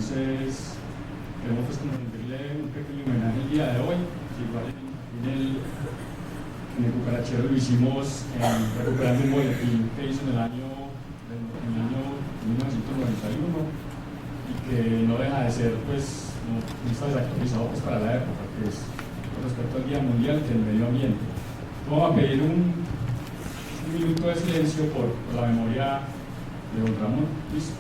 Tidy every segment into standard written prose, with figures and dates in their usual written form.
entonces queremos pues como rendirle un pequeño homenaje el día de hoy. Igual en el cucarachero lo hicimos recuperando un boletín que hizo en el año 1991 y que no deja de ser, pues, no está desactualizado pues, para la época, que es con respecto al Día Mundial del Medio Ambiente. Vamos a pedir un minuto de silencio por la memoria de don Ramón. ¿Listo?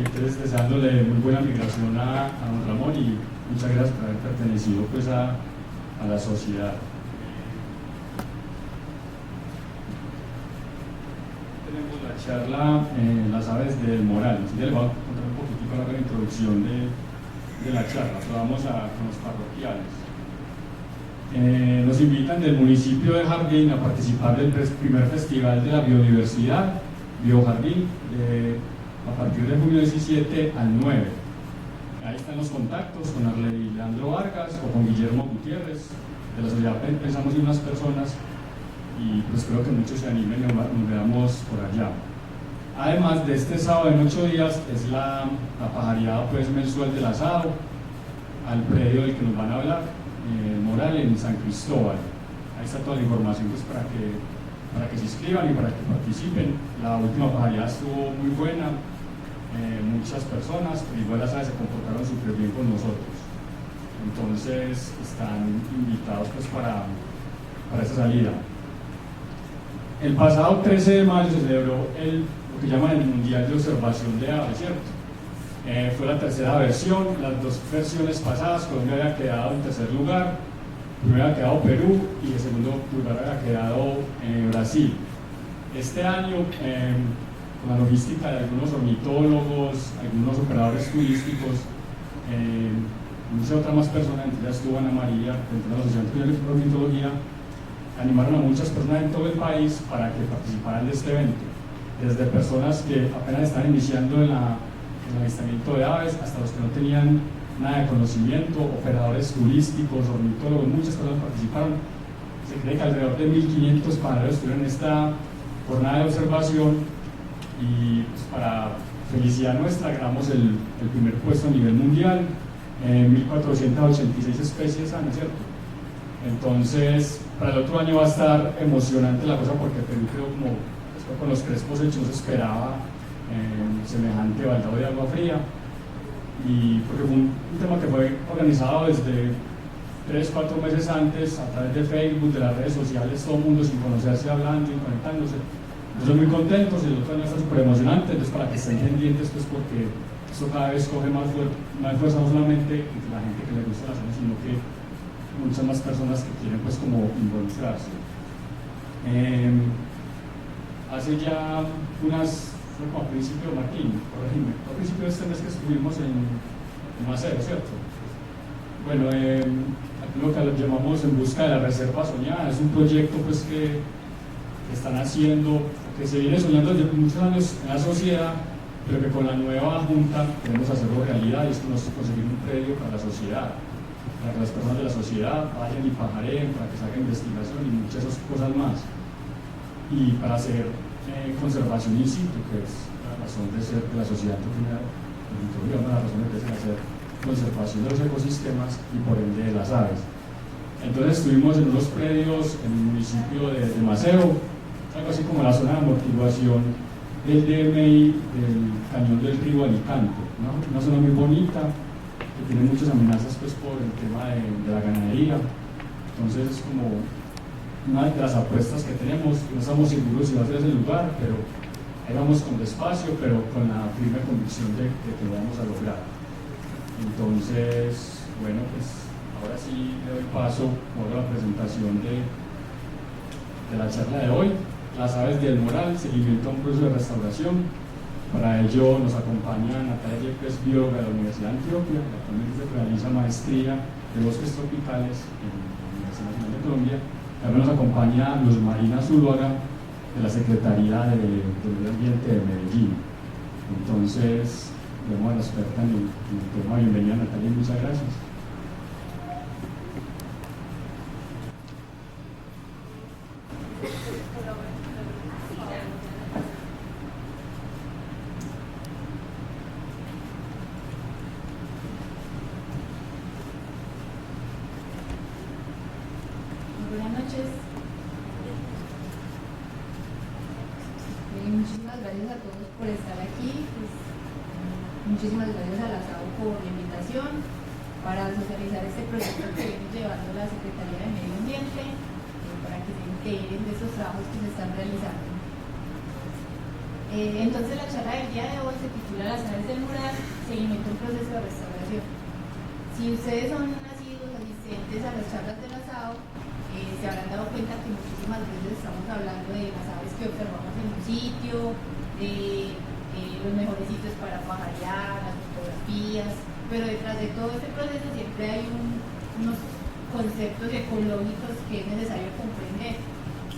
Entonces, deseándole muy buena migración a don Ramón y muchas gracias por haber pertenecido pues, a la sociedad. Tenemos la charla Las aves del Moral. Ya les voy a contar un poquitico la introducción de la charla, pero vamos con los parroquiales. Nos invitan del municipio de Jardín a participar del primer festival de la biodiversidad, Biojardín, a partir de junio 17 al 9. Ahí están los contactos con Arley Leandro Vargas o con Guillermo Gutiérrez de la sociedad Pensamos en unas personas, y pues creo que muchos se animen y nos veamos por allá. Además de este sábado en 8 días es la pajareada pues, mensual del asado al predio del que nos van a hablar, Moral, en San Cristóbal. Ahí está toda la información pues, para que se inscriban y para que participen. La última pajareada estuvo muy buena, muchas personas, pero igual las aves se comportaron súper bien con nosotros. Entonces están invitados pues, para esa salida. El pasado 13 de mayo se celebró lo que llaman el Mundial de Observación de Aves, ¿cierto? Fue la tercera versión. Las dos versiones pasadas, Colombia había quedado en tercer lugar, primero había quedado Perú y en segundo lugar había quedado Brasil. Este año, con la logística de algunos ornitólogos, algunos operadores turísticos, muchas otras más personas, entre ellas estuvo Ana María, dentro de la Asociación de Ornitología, animaron a muchas personas en todo el país para que participaran de este evento, desde personas que apenas están iniciando en el avistamiento de aves hasta los que no tenían nada de conocimiento, operadores turísticos, ornitólogos, muchas personas participaron. Se cree que alrededor de 1.500 pajareros estuvieron en esta jornada de observación y pues, para felicidad nuestra ganamos el primer puesto a nivel mundial, 1.486 especies sanas, ¿cierto? Entonces, para el otro año va a estar emocionante la cosa porque Perú quedó como pues, con los crespos hechos, no se esperaba semejante baldado de agua fría, y porque fue un tema que fue organizado desde 3-4 meses antes a través de Facebook, de las redes sociales, todo el mundo sin conocerse, hablando y conectándose. Entonces muy contentos, y el otro año está súper emocionante, entonces para que estén pendientes pues porque esto cada vez coge más fuerza, no solamente entre la gente que le gusta las aves, sino que muchas más personas que quieren pues como involucrarse. Hace ya como a principio, Martín, corregime, a principio de este mes que estuvimos en Maceo, ¿cierto? Bueno, aquí lo que llamamos En Busca de la Reserva Soñada, es un proyecto pues que están haciendo, que se viene soñando desde muchos años en la sociedad, pero que con la nueva junta queremos hacerlo realidad, y es conseguir un predio para la sociedad, para que las personas de la sociedad vayan y pajareen, para que se haga investigación y muchas otras cosas más, y para hacer conservación in situ, que es la razón de ser de la sociedad, una de las razones de ser, hacer conservación de los ecosistemas y por ende de las aves. Entonces estuvimos en unos predios en el municipio de Maceo, algo así como la zona de amortiguación del DMI del cañón del río Alicante, ¿no? Una zona muy bonita que tiene muchas amenazas pues, por el tema de la ganadería. Entonces es como una de las apuestas que tenemos. No estamos seguros si va a ser ese lugar, pero ahí vamos con despacio, pero con la firme convicción de que lo vamos a lograr. Entonces, bueno, pues ahora sí le doy paso a la presentación de de la charla de hoy, las aves del Moral, seguimiento a un proceso de restauración. Para ello nos acompaña Natalia Yepes, bióloga de la Universidad de Antioquia, que actualmente realiza maestría de bosques tropicales en la Universidad Nacional de Colombia. También nos acompaña Luz Marina Zuluaga, de la Secretaría de Medio Ambiente de Medellín. Entonces, vemos a la experta en el tema. Bienvenida, Natalia, y muchas gracias. Buenas noches. Muchísimas gracias a todos por estar aquí. Muchísimas gracias a la SAO por la invitación para socializar este proyecto que viene llevando la Secretaría de Medio Ambiente, para que se enteren de esos trabajos que se están realizando. Entonces la charla del día de hoy se titula Las aves del Moral, seguimiento a un proceso de restauración. Si ustedes son asiduos asistentes a las charlas de la SAO, se habrán dado cuenta que muchísimas veces estamos hablando de las aves que observamos en un sitio, de los mejores sitios para pajarear, las fotografías, pero detrás de todo este proceso siempre hay unos conceptos ecológicos que es necesario comprender.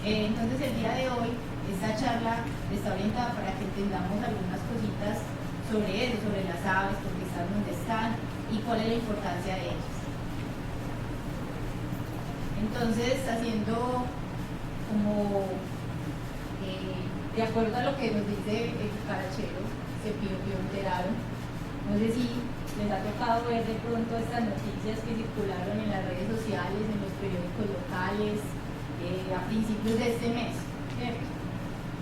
Entonces el día de hoy esta charla está orientada para que entendamos algunas cositas sobre eso, sobre las aves, por qué están donde están y cuál es la importancia de ellas. Entonces, haciendo como de acuerdo a lo que nos dice el carachero Cepío Pionteraro, no sé si les ha tocado ver de pronto estas noticias que circularon en las redes sociales, en los periódicos locales, a principios de este mes, ¿cierto?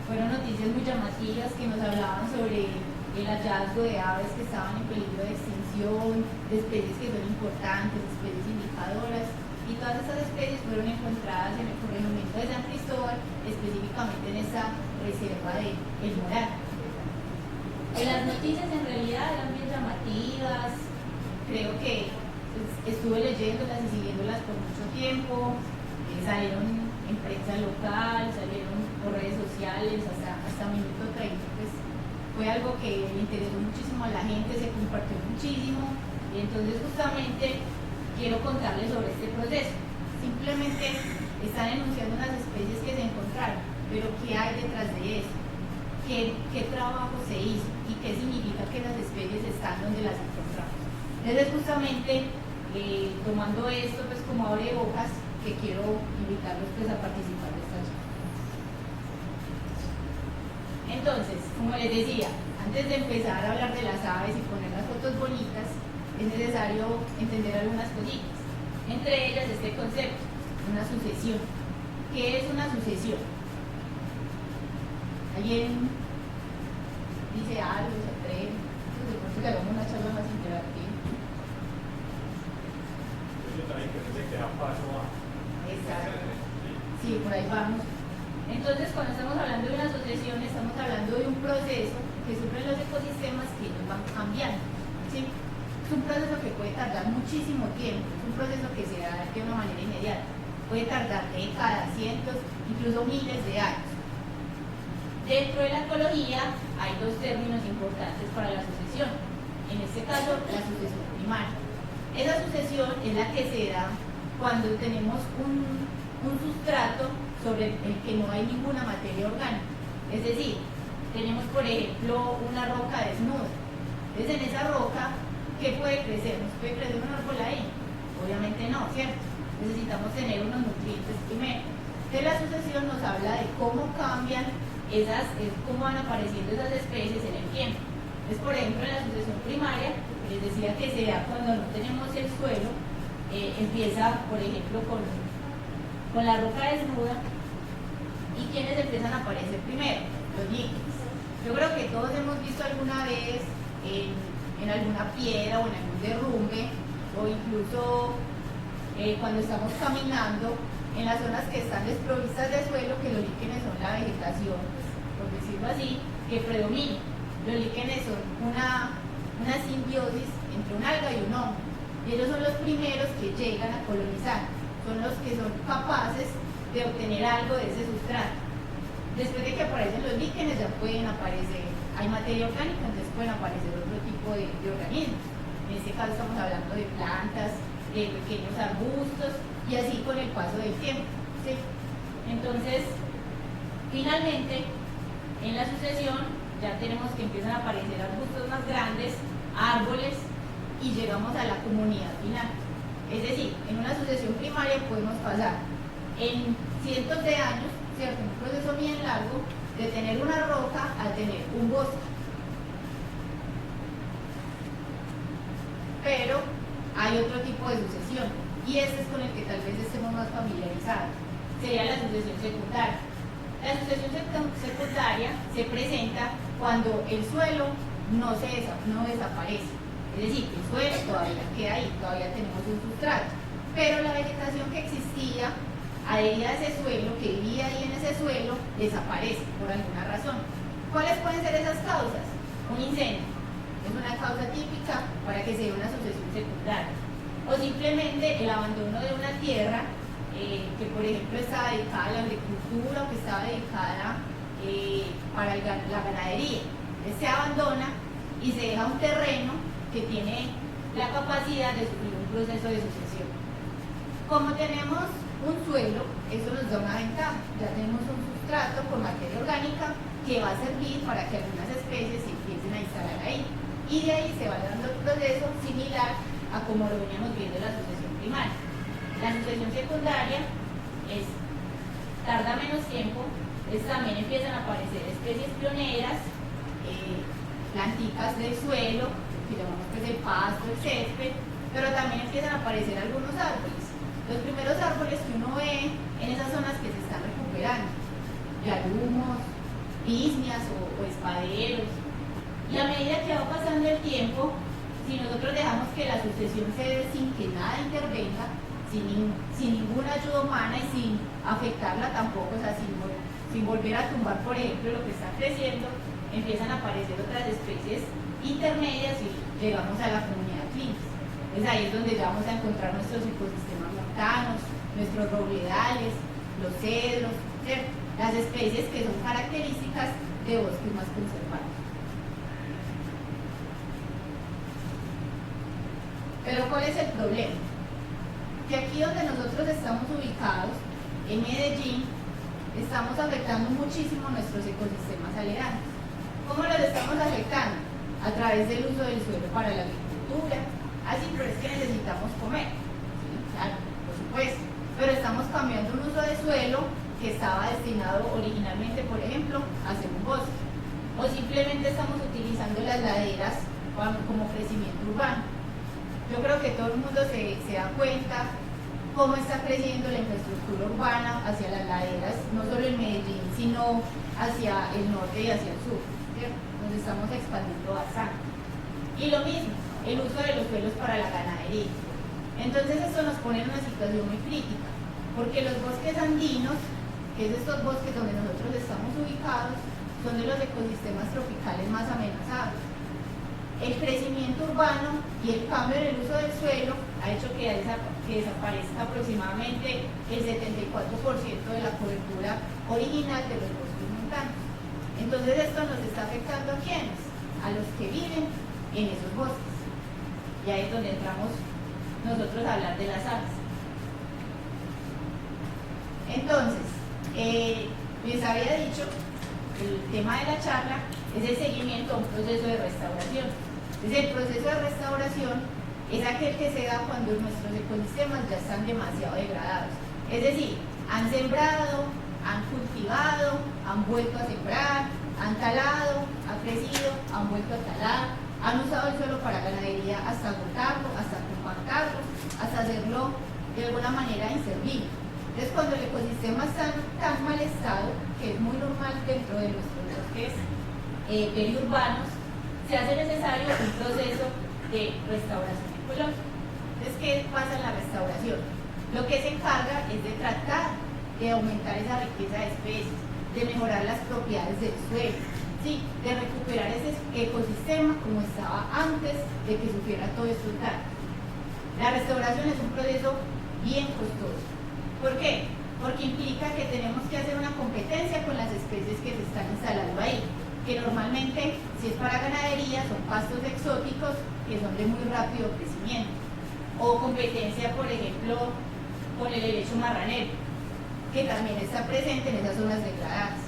Fueron noticias muy llamativas que nos hablaban sobre el hallazgo de aves que estaban en peligro de extinción, de especies que son importantes, de especies indicadoras. Y todas estas especies fueron encontradas en el corregimiento de San Cristóbal, específicamente en esta reserva de El Moral. Las noticias en realidad eran bien llamativas, creo que estuve leyéndolas y siguiéndolas por mucho tiempo, salieron en prensa local, salieron por redes sociales, hasta minuto 30, pues fue algo que le interesó muchísimo a la gente, se compartió muchísimo, y entonces justamente quiero contarles sobre este proceso. Simplemente están enunciando unas especies que se encontraron, pero ¿qué hay detrás de eso? ¿Qué trabajo se hizo? ¿Y qué significa que las especies están donde las encontramos? Entonces justamente tomando esto pues como abrebocas, que quiero invitarlos pues a participar de esta charla. Entonces, como les decía, antes de empezar a hablar de las aves y poner las fotos bonitas, es necesario entender algunas cositas, entre ellas este concepto, una sucesión. ¿Qué es una sucesión? ¿Alguien dice algo, se atreve? De pronto que hagamos una charla más interactiva. Yo también creo que da paso a... Exacto. Sí, por ahí vamos. Entonces, cuando estamos hablando de una sucesión, estamos hablando de un proceso que sufren los ecosistemas que ellos van cambiando, ¿sí? Es un proceso que puede tardar muchísimo tiempo, es un proceso que se da de una manera inmediata, puede tardar décadas, cientos, incluso miles de años. Dentro de la ecología hay dos términos importantes para la sucesión, en este caso la sucesión primaria. Esa sucesión es la que se da cuando tenemos un sustrato sobre el que no hay ninguna materia orgánica, es decir, tenemos por ejemplo una roca desnuda. Entonces en esa roca, ¿qué puede crecer? ¿Nos puede crecer un árbol ahí? Obviamente no, ¿cierto? Necesitamos tener unos nutrientes primero. Entonces la sucesión nos habla de cómo cambian cómo van apareciendo esas especies en el tiempo. Entonces, por ejemplo, en la sucesión primaria, les decía que se da cuando no tenemos el suelo, empieza, por ejemplo, con la roca desnuda. ¿Y quiénes empiezan a aparecer primero? Los líquenes. Yo creo que todos hemos visto alguna vez en alguna piedra o en algún derrumbe, o incluso cuando estamos caminando en las zonas que están desprovistas de suelo, que los líquenes son la vegetación, pues, por decirlo así, que predomina. Los líquenes son una simbiosis entre un alga y un hongo, y ellos son los primeros que llegan a colonizar, son los que son capaces de obtener algo de ese sustrato. Después de que aparecen los líquenes ya pueden aparecer, hay materia orgánica, entonces pueden aparecer otro tipo de organismos. En este caso estamos hablando de plantas, de pequeños arbustos y así con el paso del tiempo, ¿sí? Entonces, finalmente, en la sucesión ya tenemos que empiezan a aparecer arbustos más grandes, árboles y llegamos a la comunidad final. Es decir, en una sucesión primaria podemos pasar en cientos de años, ¿cierto? Un proceso bien largo de tener una roca a tener un bosque. Pero hay otro tipo de sucesión y este es con el que tal vez estemos más familiarizados. Sería la sucesión secundaria. La sucesión secundaria se presenta cuando el suelo no desaparece. Es decir, el suelo todavía queda ahí, todavía tenemos un sustrato. Pero la vegetación que existía adherida a ese suelo, que vivía ahí en ese suelo, desaparece por alguna razón. ¿Cuáles pueden ser esas causas? Un incendio. Es una causa típica para que se dé una sucesión secundaria. O simplemente el abandono de una tierra que, por ejemplo, estaba dedicada a la agricultura o que estaba dedicada para la ganadería. Se abandona y se deja un terreno que tiene la capacidad de sufrir un proceso de sucesión. Como tenemos un suelo, eso nos da una ventaja. Ya tenemos un sustrato con materia orgánica que va a servir para que algunas especies se empiecen a instalar ahí. Y de ahí se va dando el proceso similar a como lo veníamos viendo en la sucesión primaria. La sucesión secundaria tarda menos tiempo, también empiezan a aparecer especies pioneras, planticas del suelo, que llamamos pues el pasto, el césped, pero también empiezan a aparecer algunos árboles. Los primeros árboles que uno ve en esas zonas que se están recuperando, yarumos, pisnias o espaderos. Y a medida que va pasando el tiempo, si nosotros dejamos que la sucesión se dé sin que nada intervenga, sin ninguna ayuda humana y sin afectarla tampoco, o sea, sin volver a tumbar, por ejemplo, lo que está creciendo, empiezan a aparecer otras especies intermedias y llegamos a la comunidad clínica. Entonces ahí es donde ya vamos a encontrar nuestros ecosistemas montanos, nuestros robledales, los cedros, ¿cierto? Las especies que son características de bosques más conservados. Pero ¿cuál es el problema? Que aquí donde nosotros estamos ubicados, en Medellín, estamos afectando muchísimo nuestros ecosistemas aledaños. ¿Cómo los estamos afectando? A través del uso del suelo para la agricultura. Así, pero es que necesitamos comer. ¿Sí? Claro, por supuesto. Pero estamos cambiando un uso de suelo que estaba destinado originalmente, por ejemplo, a hacer un bosque. O simplemente estamos utilizando las laderas como crecimiento urbano. Yo creo que todo el mundo se da cuenta cómo está creciendo la infraestructura urbana hacia las laderas, no solo en Medellín, sino hacia el norte y hacia el sur, ¿cierto? Nos estamos expandiendo bastante. Y lo mismo, el uso de los suelos para la ganadería. Entonces esto nos pone en una situación muy crítica, porque los bosques andinos, que es estos bosques donde nosotros estamos ubicados, son de los ecosistemas tropicales más amenazados. El crecimiento urbano y el cambio en el uso del suelo ha hecho que desaparezca aproximadamente el 74% de la cobertura original de los bosques montanos. Entonces esto nos está afectando ¿a quiénes? A los que viven en esos bosques. Y ahí es donde entramos nosotros a hablar de las aves. Entonces, les había dicho, el tema de la charla es el seguimiento a un proceso de restauración. Entonces, el proceso de restauración es aquel que se da cuando nuestros ecosistemas ya están demasiado degradados. Es decir, han sembrado, han cultivado, han vuelto a sembrar, han talado, ha crecido, han vuelto a talar, han usado el suelo para ganadería hasta agotarlo, hasta compactarlo, hasta hacerlo de alguna manera inservible. Entonces, cuando el ecosistema está en tan mal estado, que es muy normal dentro de nuestros bosques periurbanos, se hace necesario un proceso de restauración ecológica. Entonces, ¿qué pasa en la restauración? Lo que se encarga es de tratar de aumentar esa riqueza de especies, de mejorar las propiedades del suelo, ¿sí? De recuperar ese ecosistema como estaba antes de que sufriera todo estos daños. La restauración es un proceso bien costoso. ¿Por qué? Porque implica Normalmente, si es para ganadería, son pastos exóticos que son de muy rápido crecimiento. O competencia, por ejemplo, con el helecho marranero, que también está presente en esas zonas degradadas.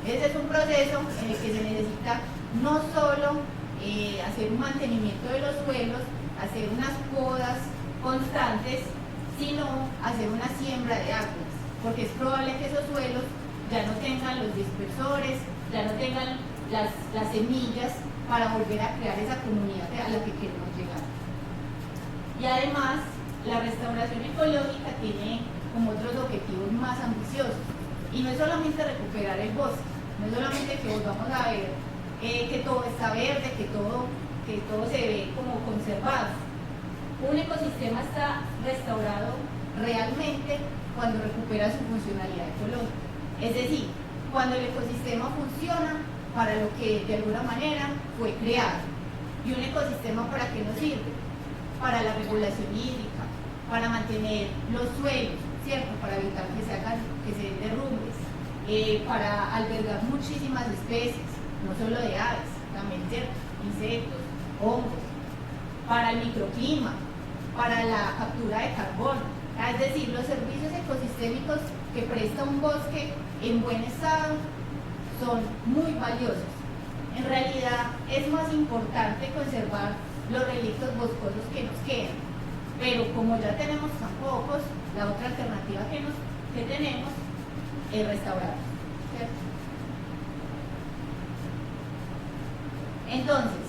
Ese es un proceso en el que se necesita no solo hacer un mantenimiento de los suelos, hacer unas podas constantes, sino hacer una siembra de árboles, porque es probable que esos suelos ya no tengan los dispersores, ya no tengan las semillas para volver a crear esa comunidad a la que queremos llegar. Y además, la restauración ecológica tiene como otros objetivos más ambiciosos, y no es solamente recuperar el bosque, no es solamente que volvamos a ver que todo está verde, que todo se ve como conservado. Un ecosistema está restaurado realmente cuando recupera su funcionalidad ecológica, es decir, cuando el ecosistema funciona para lo que de alguna manera fue creado. ¿Y un ecosistema para qué nos sirve? Para la regulación hídrica, para mantener los suelos, ¿cierto? Para evitar que se den derrumbes, para albergar muchísimas especies, no solo de aves, también, ¿cierto? Insectos, hongos, para el microclima, para la captura de carbono, es decir, los servicios ecosistémicos que presta un bosque en buen estado son muy valiosos. En realidad es más importante conservar los relictos boscosos que nos quedan, pero como ya tenemos tan pocos, la otra alternativa que tenemos es restaurar, ¿cierto? Entonces,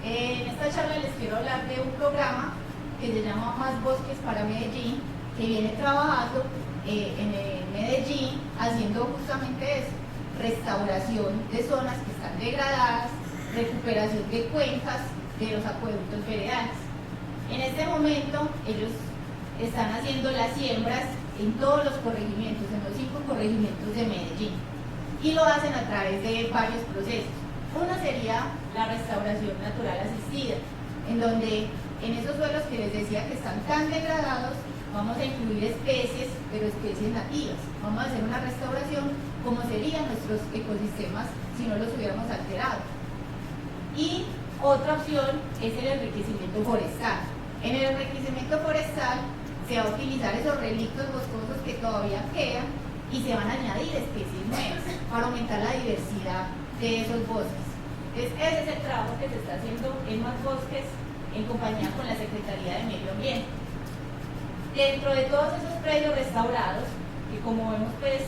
en esta charla les quiero hablar de un programa que se llama Más Bosques para Medellín, que viene trabajando en Medellín haciendo justamente eso: restauración de zonas que están degradadas, recuperación de cuencas de los acueductos veredales. En este momento ellos están haciendo las siembras en todos los corregimientos, en los 5 corregimientos de Medellín, y lo hacen a través de varios procesos. Uno sería la restauración natural asistida, en donde en esos suelos que les decía que están tan degradados, vamos a incluir especies, pero especies nativas. Vamos a hacer una restauración como serían nuestros ecosistemas si no los hubiéramos alterado. Y otra opción es el enriquecimiento forestal. En el enriquecimiento forestal se va a utilizar esos relictos boscosos que todavía quedan y se van a añadir especies nuevas para aumentar la diversidad de esos bosques. Entonces, ese es el trabajo que se está haciendo en Más Bosques en compañía con la Secretaría de Medio Ambiente. Dentro de todos esos predios restaurados, que como vemos pues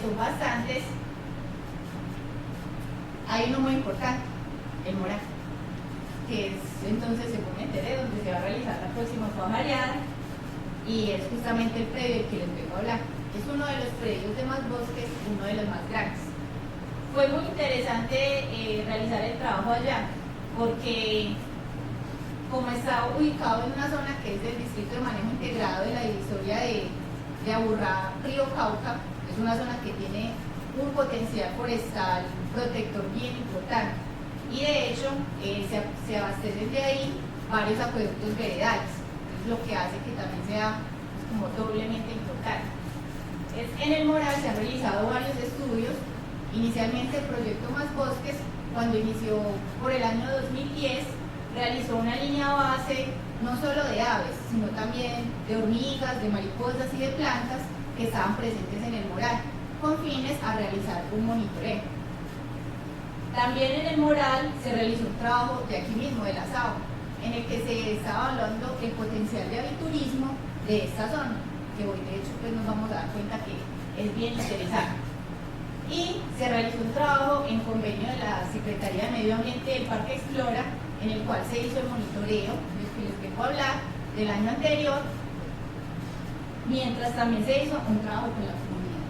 son bastantes, hay uno muy importante, el Moral, que es entonces, según me enteré, donde se va a realizar la próxima pajareada, y es justamente el predio del que les vengo a hablar. Es uno de los predios de Más Bosques, uno de los más grandes. Fue muy interesante realizar el trabajo allá, porque como está ubicado en una zona que es del Distrito de Manejo Integrado de la divisoria de Aburrá, Río Cauca, es una zona que tiene un potencial forestal protector bien importante, y de hecho se abastecen de ahí varios acueductos veredales, es lo que hace que también sea pues, como doblemente importante. En el Moral se han realizado varios estudios. Inicialmente el proyecto Más Bosques, cuando inició por el año 2010, realizó una línea base no solo de aves, sino también de hormigas, de mariposas y de plantas que estaban presentes en el Moral, con fines a realizar un monitoreo. También en el Moral se realizó un trabajo de aquí mismo, de la SAO, en el que se estaba evaluando el potencial de aviturismo de esta zona, que hoy de hecho pues nos vamos a dar cuenta que es bien interesante. Y se realizó un trabajo en convenio de la Secretaría de Medio Ambiente del Parque Explora, en el cual se hizo el monitoreo del que les vengo a hablar del año anterior, mientras también se hizo un trabajo con la comunidad.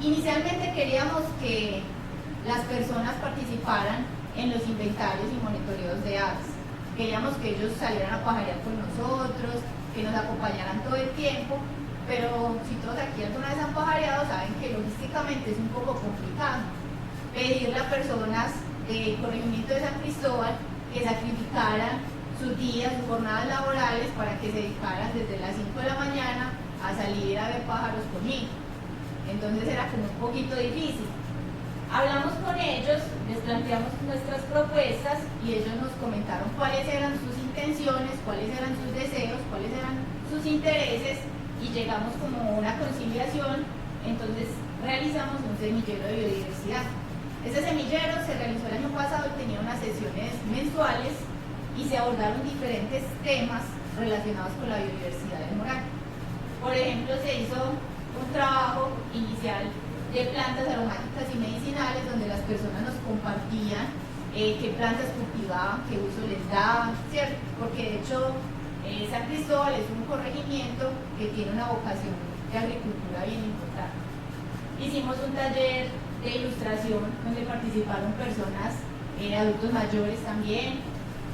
Inicialmente queríamos que las personas participaran en los inventarios y monitoreos de aves. Queríamos que ellos salieran a pajarear con nosotros, que nos acompañaran todo el tiempo, pero si todos aquí alguna vez han pajareado saben que logísticamente es un poco complicado pedirle a personas del corregimiento de San Cristóbal que sacrificaran sus días, sus jornadas laborales para que se dedicaran desde las 5 de la mañana a salir a ver pájaros conmigo. Entonces era como un poquito difícil. Hablamos con ellos, les planteamos nuestras propuestas y ellos nos comentaron cuáles eran sus intenciones, cuáles eran sus deseos, cuáles eran sus intereses y llegamos como a una conciliación. Entonces realizamos un semillero de biodiversidad. Ese semillero se realizó el año pasado y tenía unas sesiones mensuales y se abordaron diferentes temas relacionados con la biodiversidad del Moral. Por ejemplo, se hizo un trabajo inicial de plantas aromáticas y medicinales donde las personas nos compartían qué plantas cultivaban, qué uso les daban, ¿cierto? Porque de hecho San Cristóbal es un corregimiento que tiene una vocación de agricultura bien importante. Hicimos un taller de ilustración donde participaron personas, adultos mayores también,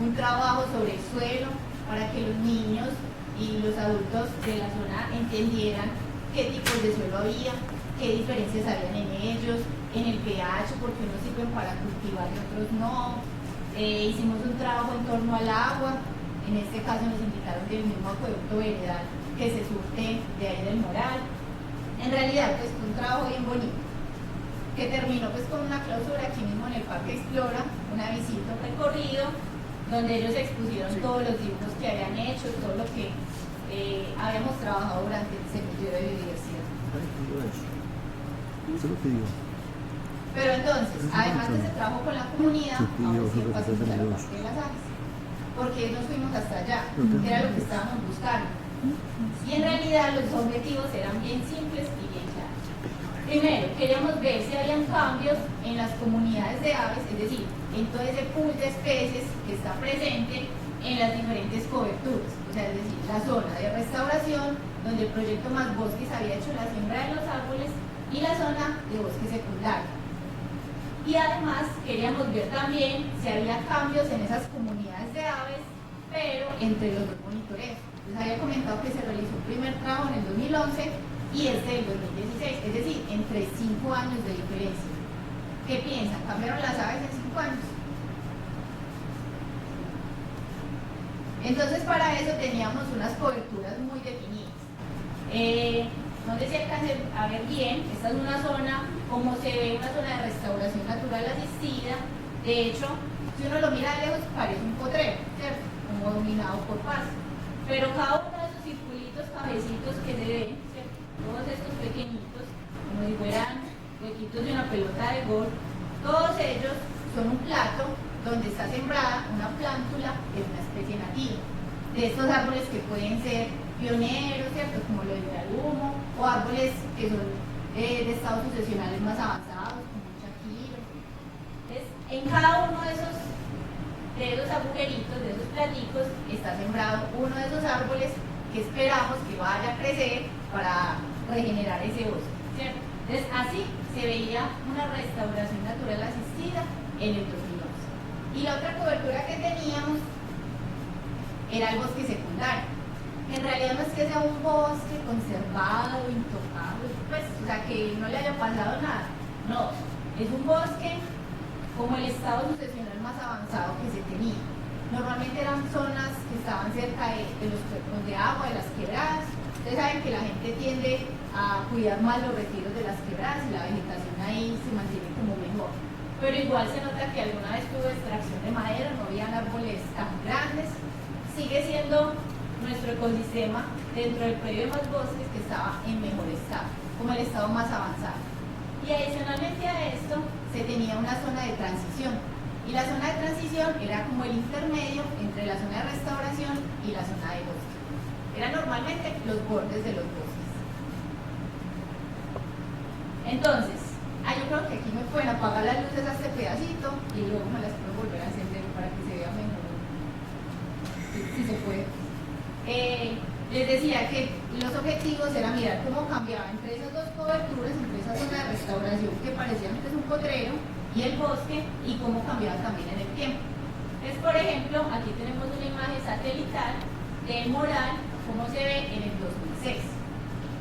un trabajo sobre el suelo para que los niños y los adultos de la zona entendieran qué tipos de suelo había, qué diferencias habían en ellos, en el pH, porque unos sirven para cultivar y otros no. Hicimos un trabajo en torno al agua, en este caso nos invitaron del mismo acueducto veredal que se surte de ahí del Moral. En realidad pues fue un trabajo bien bonito, que terminó pues con una clausura aquí mismo en el Parque Explora, una visita, un recorrido, donde ellos expusieron todos los dibujos que habían hecho, todo lo que habíamos trabajado durante el semillero de biodiversidad. Pero entonces, además de ese trabajo con la comunidad, ahora sí pasamos a la parte de las aves, porque nos fuimos hasta allá, que era lo que estábamos buscando. Y en realidad los objetivos eran bien simples y bien claros. Primero, queríamos ver si habían cambios en las comunidades de aves, es decir, en todo ese pool de especies que está presente en las diferentes coberturas, o sea, es decir, la zona de restauración, donde el proyecto Más Bosques había hecho la siembra de los árboles, y la zona de bosque secundario. Y además queríamos ver también si había cambios en esas comunidades de aves, pero entre los dos monitoreos. Les había comentado que se realizó un primer trabajo en el 2011 y este del 2016, es decir, entre 5 años de diferencia. ¿Qué piensan? ¿Cambiaron las aves en 5 años? Entonces para eso teníamos unas coberturas muy definidas. No sé si alcancen a ver bien, esta es una zona, como se ve, una zona de restauración natural asistida. De hecho, si uno lo mira de lejos parece un potrero, ¿cierto? Como dominado por pasto. Pero cada uno de esos circulitos, cabecitos que se ven, ¿cierto? Todos estos pequeñitos, como si fueran huequitos de una pelota de golf, todos ellos son un plato donde está sembrada una plántula de una especie nativa. De estos árboles que pueden ser pioneros, ¿cierto? Como lo de humo, o árboles que son de estados sucesionales más avanzados, como un chaquiro. Entonces, en cada uno de esos agujeritos, de esos platicos, está sembrado uno de esos árboles que esperamos que vaya a crecer para regenerar ese bosque, ¿cierto? Entonces, así se veía una restauración natural asistida en el 2011. Y la otra cobertura que teníamos era el bosque secundario. En realidad no es que sea un bosque conservado, intocable, pues, o sea, que no le haya pasado nada. No, es un bosque como el estado sucesional más avanzado que se tenía. Normalmente eran zonas que estaban cerca de los cuerpos de agua, de las quebradas. Ustedes saben que la gente tiende a cuidar más los retiros de las quebradas y la vegetación ahí se mantiene como mejor. Pero igual se nota que alguna vez tuvo extracción de madera, no habían árboles tan grandes. Sigue siendo nuestro ecosistema dentro del predio de Más Bosques que estaba en mejor estado, como el estado más avanzado. Y adicionalmente a esto se tenía una zona de transición, y la zona de transición era como el intermedio entre la zona de restauración y la zona de bosque. Eran normalmente los bordes de los bosques. Entonces, yo creo que aquí me pueden apagar las luces a este pedacito y luego me las puedo volver a encender para que se vea mejor, si se puede. Les decía que los objetivos eran mirar cómo cambiaba entre esas dos coberturas, entre esa zona de restauración que parecía antes un potrero y el bosque, y cómo cambiaba también en el tiempo. Entonces, por ejemplo, aquí tenemos una imagen satelital del Moral, cómo se ve en el 2006.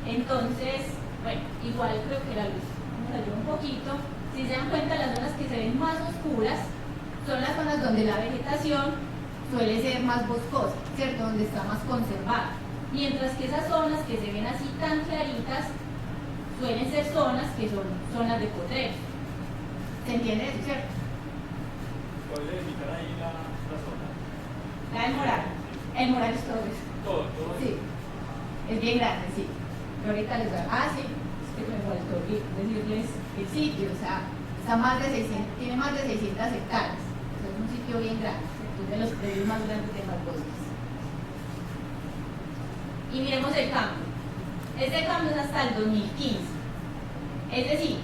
Entonces, bueno, igual creo que la luz nos ayuda un poquito. Si se dan cuenta, las zonas que se ven más oscuras son las zonas donde la vegetación suele ser más boscosa, ¿cierto? Donde está más conservada. Mientras que esas zonas que se ven así tan claritas suelen ser zonas que son zonas de potreros. ¿Se entiende eso, cierto? ¿Puedes indicar ahí la zona? La del Moral. El Moral es todo eso. Todo. Sí. Es bien grande, sí. Yo ahorita les voy a... Ah, sí. Es que me faltó decirles el sitio. O sea, tiene más de 600 hectáreas. O sea, es un sitio bien grande. Es de los predios más grandes de Malbosques. Y miremos el cambio. Este cambio es hasta el 2015. Es decir,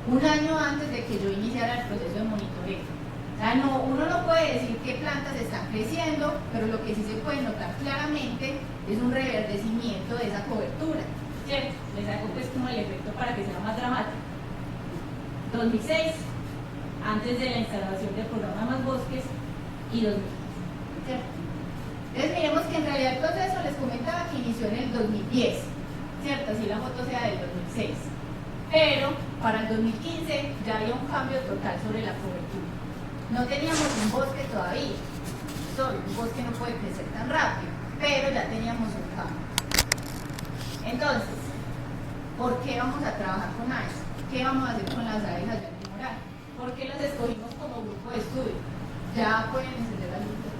un año antes de que yo iniciara el proceso de monitoreo. O sea, uno no puede decir qué plantas están creciendo, pero lo que sí se puede notar claramente es un reverdecimiento de esa cobertura, ¿cierto? Les hago pues como el efecto para que sea más dramático. 2006, antes de la instalación del programa Más Bosques, y 2015, ¿cierto? Entonces miremos que en realidad el proceso les comentaba que inició en el 2010, ¿cierto? Así la foto sea del 2006. Pero para el 2015 ya había un cambio total sobre la cobertura. No teníamos un bosque todavía, solo un bosque no puede crecer tan rápido, pero ya teníamos un cambio. Entonces, ¿por qué vamos a trabajar con aves? ¿Qué vamos a hacer con las aves allá en el Moral? ¿Por qué las escogimos como grupo de estudio? Ya pueden encender las luces.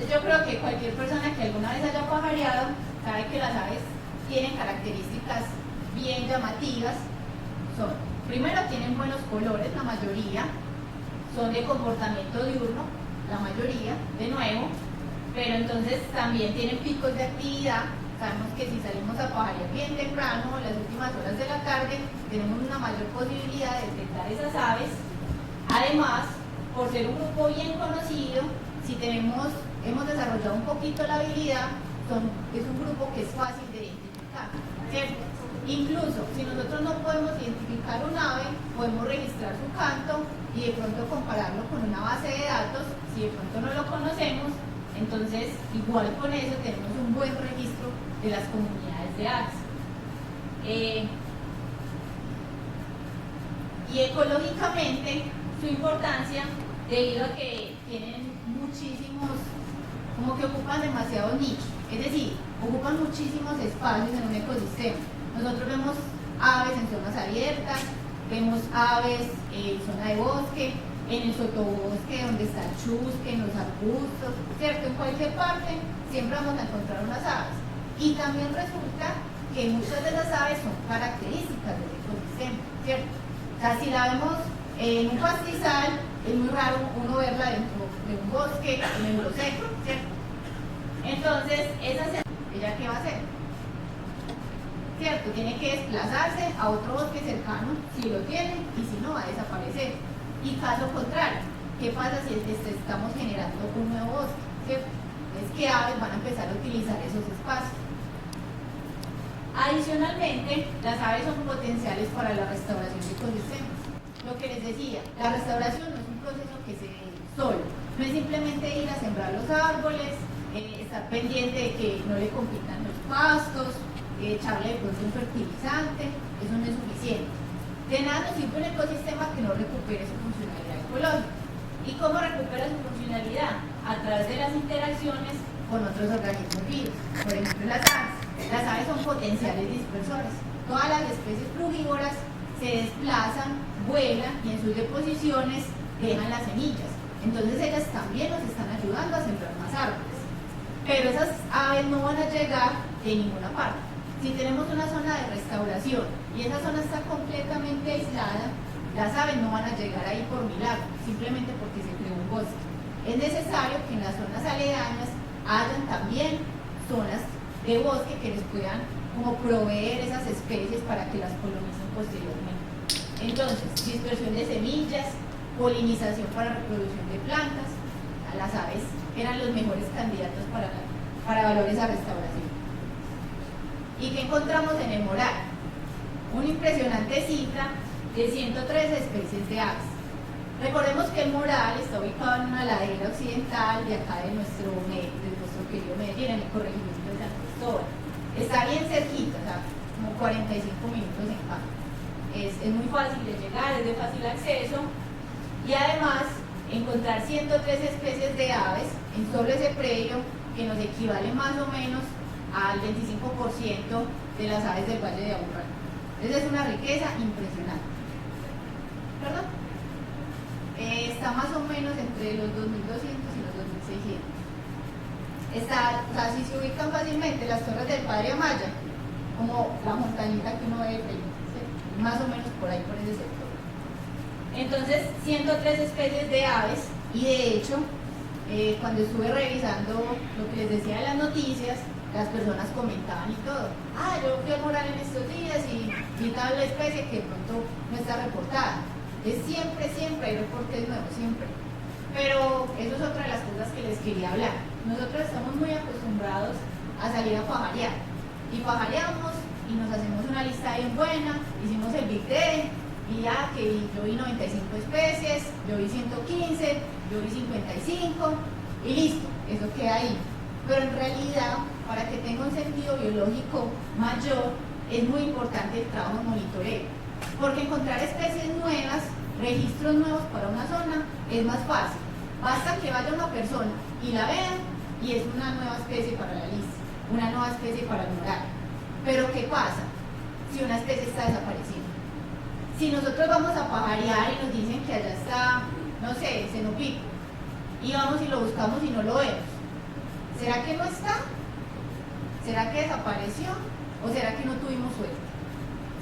Yo creo que cualquier persona que alguna vez haya pajareado sabe que las aves tienen características bien llamativas. Primero, tienen buenos colores, la mayoría, son de comportamiento diurno, la mayoría, de nuevo, pero entonces también tienen picos de actividad. Sabemos que si salimos a pajarear bien temprano, en las últimas horas de la tarde, tenemos una mayor posibilidad de detectar esas aves. Además, por ser un grupo bien conocido, si hemos desarrollado un poquito la habilidad, es un grupo que es fácil de identificar, ¿cierto? Incluso, si nosotros no podemos identificar un ave, podemos registrar su canto y de pronto compararlo con una base de datos. Si de pronto no lo conocemos, entonces igual con eso tenemos un buen registro de las comunidades de aves. Y ecológicamente, su importancia, debido a que tienen muchísimos, como que ocupan demasiados nichos, es decir, ocupan muchísimos espacios en un ecosistema. Nosotros vemos aves en zonas abiertas, vemos aves en zona de bosque, en el sotobosque donde está el chusque, en los arbustos, ¿cierto? En cualquier parte siempre vamos a encontrar unas aves. Y también resulta que muchas de las aves son características del ecosistema, ¿cierto? O sea, si la vemos en un pastizal, es muy raro uno verla dentro de un bosque, en el seco, ¿cierto? Entonces, ¿ella qué va a hacer? ¿Cierto? Tiene que desplazarse a otro bosque cercano, si lo tiene, y si no, va a desaparecer. Y caso contrario, ¿qué pasa si estamos generando un nuevo bosque? ¿Cierto? Es que aves van a empezar a utilizar esos espacios. Adicionalmente, las aves son potenciales para la restauración de ecosistemas. Lo que les decía, la restauración no es un proceso que se dé solo. No es simplemente ir a sembrar los árboles, estar pendiente de que no le compitan los pastos, echarle de pronto un fertilizante, eso no es suficiente. De nada nos sirve un ecosistema que no recupere su funcionalidad ecológica. ¿Y cómo recupera su funcionalidad? A través de las interacciones con otros organismos vivos. Por ejemplo, las aves. Las aves son potenciales dispersoras. Todas las especies frugívoras se desplazan, vuelan y en sus deposiciones dejan las semillas. Entonces ellas también nos están ayudando a sembrar más árboles. Pero esas aves no van a llegar de ninguna parte. Si tenemos una zona de restauración y esa zona está completamente aislada, las aves no van a llegar ahí por milagro, simplemente porque se creó un bosque. Es necesario que en las zonas aledañas hayan también zonas de bosque que les puedan como proveer esas especies para que las colonicen posteriormente. Entonces, dispersión de semillas, polinización para reproducción de plantas, a las aves eran los mejores candidatos para valorar esa restauración. ¿Y qué encontramos en el Moral? Una impresionante cifra de 103 especies de aves. Recordemos que el Moral está ubicado en una ladera occidental de acá de nuestro querido Medellín, en el corregimiento de San Cristóbal. Está bien cerquita, o sea, como 45 minutos en carro. Es muy fácil de llegar, es de fácil acceso y además encontrar 103 especies de aves en solo ese predio que nos equivale más o menos al 25% de las aves del Valle de Aburrá. Entonces es una riqueza impresionante. ¿Perdón? Está más o menos entre los 2.200 y los 2.600. Está, o sea, si se ubican fácilmente las torres del Padre Amaya, como la montañita que uno ve de frente, ¿sí? Más o menos por ahí, por ese sector. Entonces, 103 especies de aves, y de hecho, cuando estuve revisando lo que les decía de las noticias, las personas comentaban y todo. Ah, yo fui al Moral en estos días y vi tal especie que de pronto no está reportada. Es siempre hay reportes nuevos, siempre. Pero eso es otra de las cosas que les quería hablar. Nosotros estamos muy acostumbrados a salir a pajarear. Y pajareamos y nos hacemos una lista bien buena, hicimos el Big Day, y ya que yo vi 95 especies, yo vi 115, yo vi 55, y listo, eso queda ahí. Pero en realidad, para que tenga un sentido biológico mayor, es muy importante el trabajo de monitoreo. Porque encontrar especies nuevas, registros nuevos para una zona, es más fácil. Basta que vaya una persona y la vea, y es una nueva especie para la lista, una nueva especie para el Moral. Pero ¿qué pasa si una especie está desapareciendo? Si nosotros vamos a pajarear y nos dicen que allá está, no sé, cenopico, y vamos y lo buscamos y no lo vemos, ¿será que no está? ¿Será que desapareció? ¿O será que no tuvimos suerte?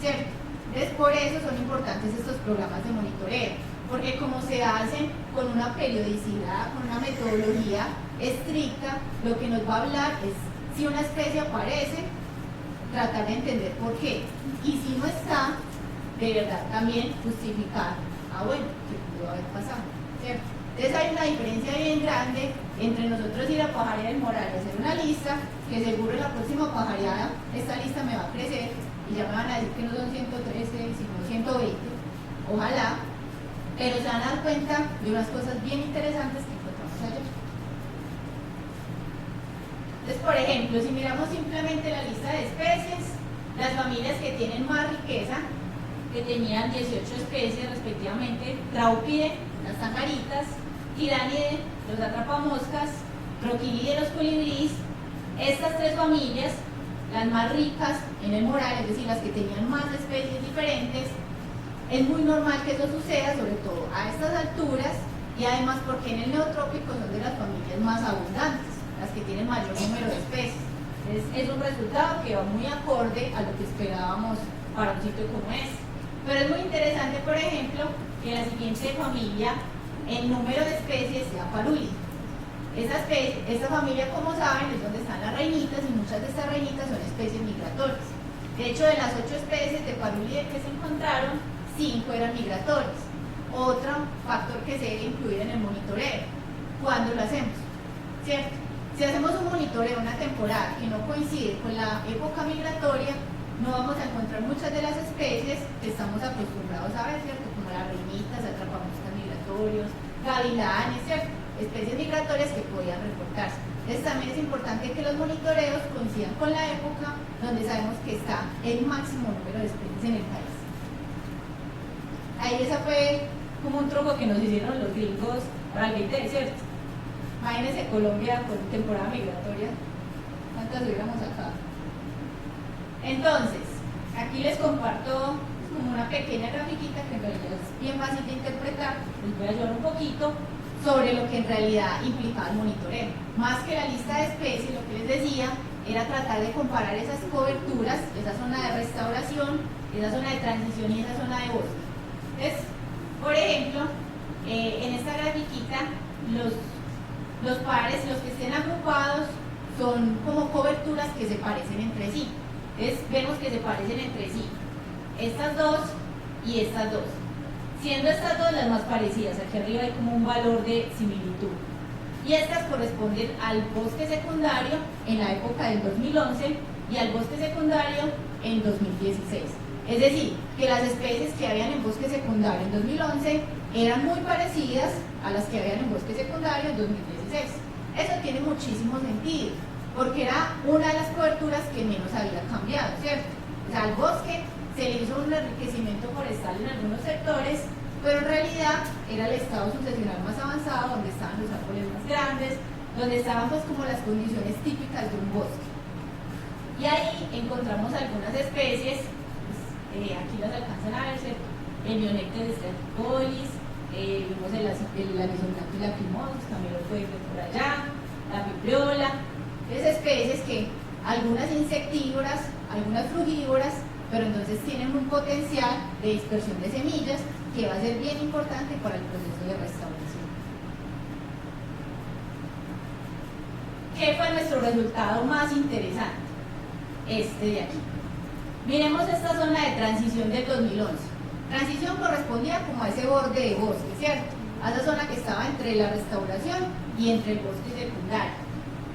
¿Cierto? Entonces, por eso son importantes estos programas de monitoreo, porque como se hacen con una periodicidad, con una metodología estricta, lo que nos va a hablar es si una especie aparece, tratar de entender por qué. Y si no está, de verdad también justificar, bueno, ¿qué pudo haber pasado? ¿Cierto? Entonces hay una diferencia bien grande entre nosotros ir a pajarear el Moral y hacer una lista, que seguro en la próxima pajareada esta lista me va a crecer y ya me van a decir que no son 113, sino 120, ojalá, pero se van a dar cuenta de unas cosas bien interesantes que encontramos allá. Entonces, por ejemplo, si miramos simplemente la lista de especies, las familias que tienen más riqueza, que tenían 18 especies respectivamente, Traupide, las tangaritas, Tiránide, los atrapamoscas, Troquilide, los colibríes. Estas tres familias, las más ricas en el Moral, es decir, las que tenían más especies diferentes, es muy normal que eso suceda, sobre todo a estas alturas, y además porque en el neotrópico son de las familias más abundantes, las que tienen mayor número de especies. Es un resultado que va muy acorde a lo que esperábamos para un sitio como este. Pero es muy interesante, por ejemplo, que la siguiente familia, el número de especies sea Paruli. Esta familia, como saben, es donde están las reinitas, y muchas de estas reinitas son especies migratorias. De hecho, de las 8 especies de Paruli que se encontraron, 5 eran migratorias. Otro factor que se debe incluir en el monitoreo, ¿cuándo lo hacemos? ¿Cierto? Si hacemos un monitoreo una temporada que no coincide con la época migratoria, no vamos a encontrar muchas de las especies que estamos acostumbrados a ver, ¿cierto? Como las reinitas, atrapamoscas migratorios, gavilanes, ¿cierto? Especies migratorias que podían reportarse. Entonces también es importante que los monitoreos coincidan con la época donde sabemos que está el máximo número de especies en el país. Ahí esa fue como un truco que nos hicieron los gringos para el 20, ¿cierto? Imagínense Colombia con temporada migratoria, ¿cuántas hubiéramos acá? Entonces, aquí les comparto como una pequeña grafiquita que en realidad es bien fácil de interpretar, les voy a ayudar un poquito sobre lo que en realidad implicaba el monitoreo. Más que la lista de especies, lo que les decía, era tratar de comparar esas coberturas, esa zona de restauración, esa zona de transición y esa zona de bosque. Entonces, por ejemplo, en esta grafiquita, los pares, los que estén agrupados, son como coberturas que se parecen entre sí. Entonces, vemos que se parecen entre sí estas dos y estas dos, siendo estas dos las más parecidas. Aquí arriba hay como un valor de similitud, y estas corresponden al bosque secundario en la época del 2011 y al bosque secundario en 2016. Es decir, que las especies que habían en bosque secundario en 2011 eran muy parecidas a las que habían en bosque secundario en 2016. Eso tiene muchísimo sentido, porque era una de las coberturas que menos había cambiado, ¿cierto? O sea, al bosque se le hizo un enriquecimiento forestal en algunos sectores, pero en realidad era el estado sucesional más avanzado, donde estaban los árboles más grandes, donde estaban pues como las condiciones típicas de un bosque. Y ahí encontramos algunas especies, pues, aquí las alcanzan a ver, ¿cierto? el Bionectes de Stratipolis, vimos el Anisoplancton lacrimosus, también lo pueden ver por allá, la pipriola, es especies que algunas insectívoras, algunas frugívoras, pero entonces tienen un potencial de dispersión de semillas que va a ser bien importante para el proceso de restauración. ¿Qué fue nuestro resultado más interesante? Este de aquí. Miremos esta zona de transición del 2011. Transición correspondía como a ese borde de bosque, ¿cierto? A esa zona que estaba entre la restauración y entre el bosque secundario.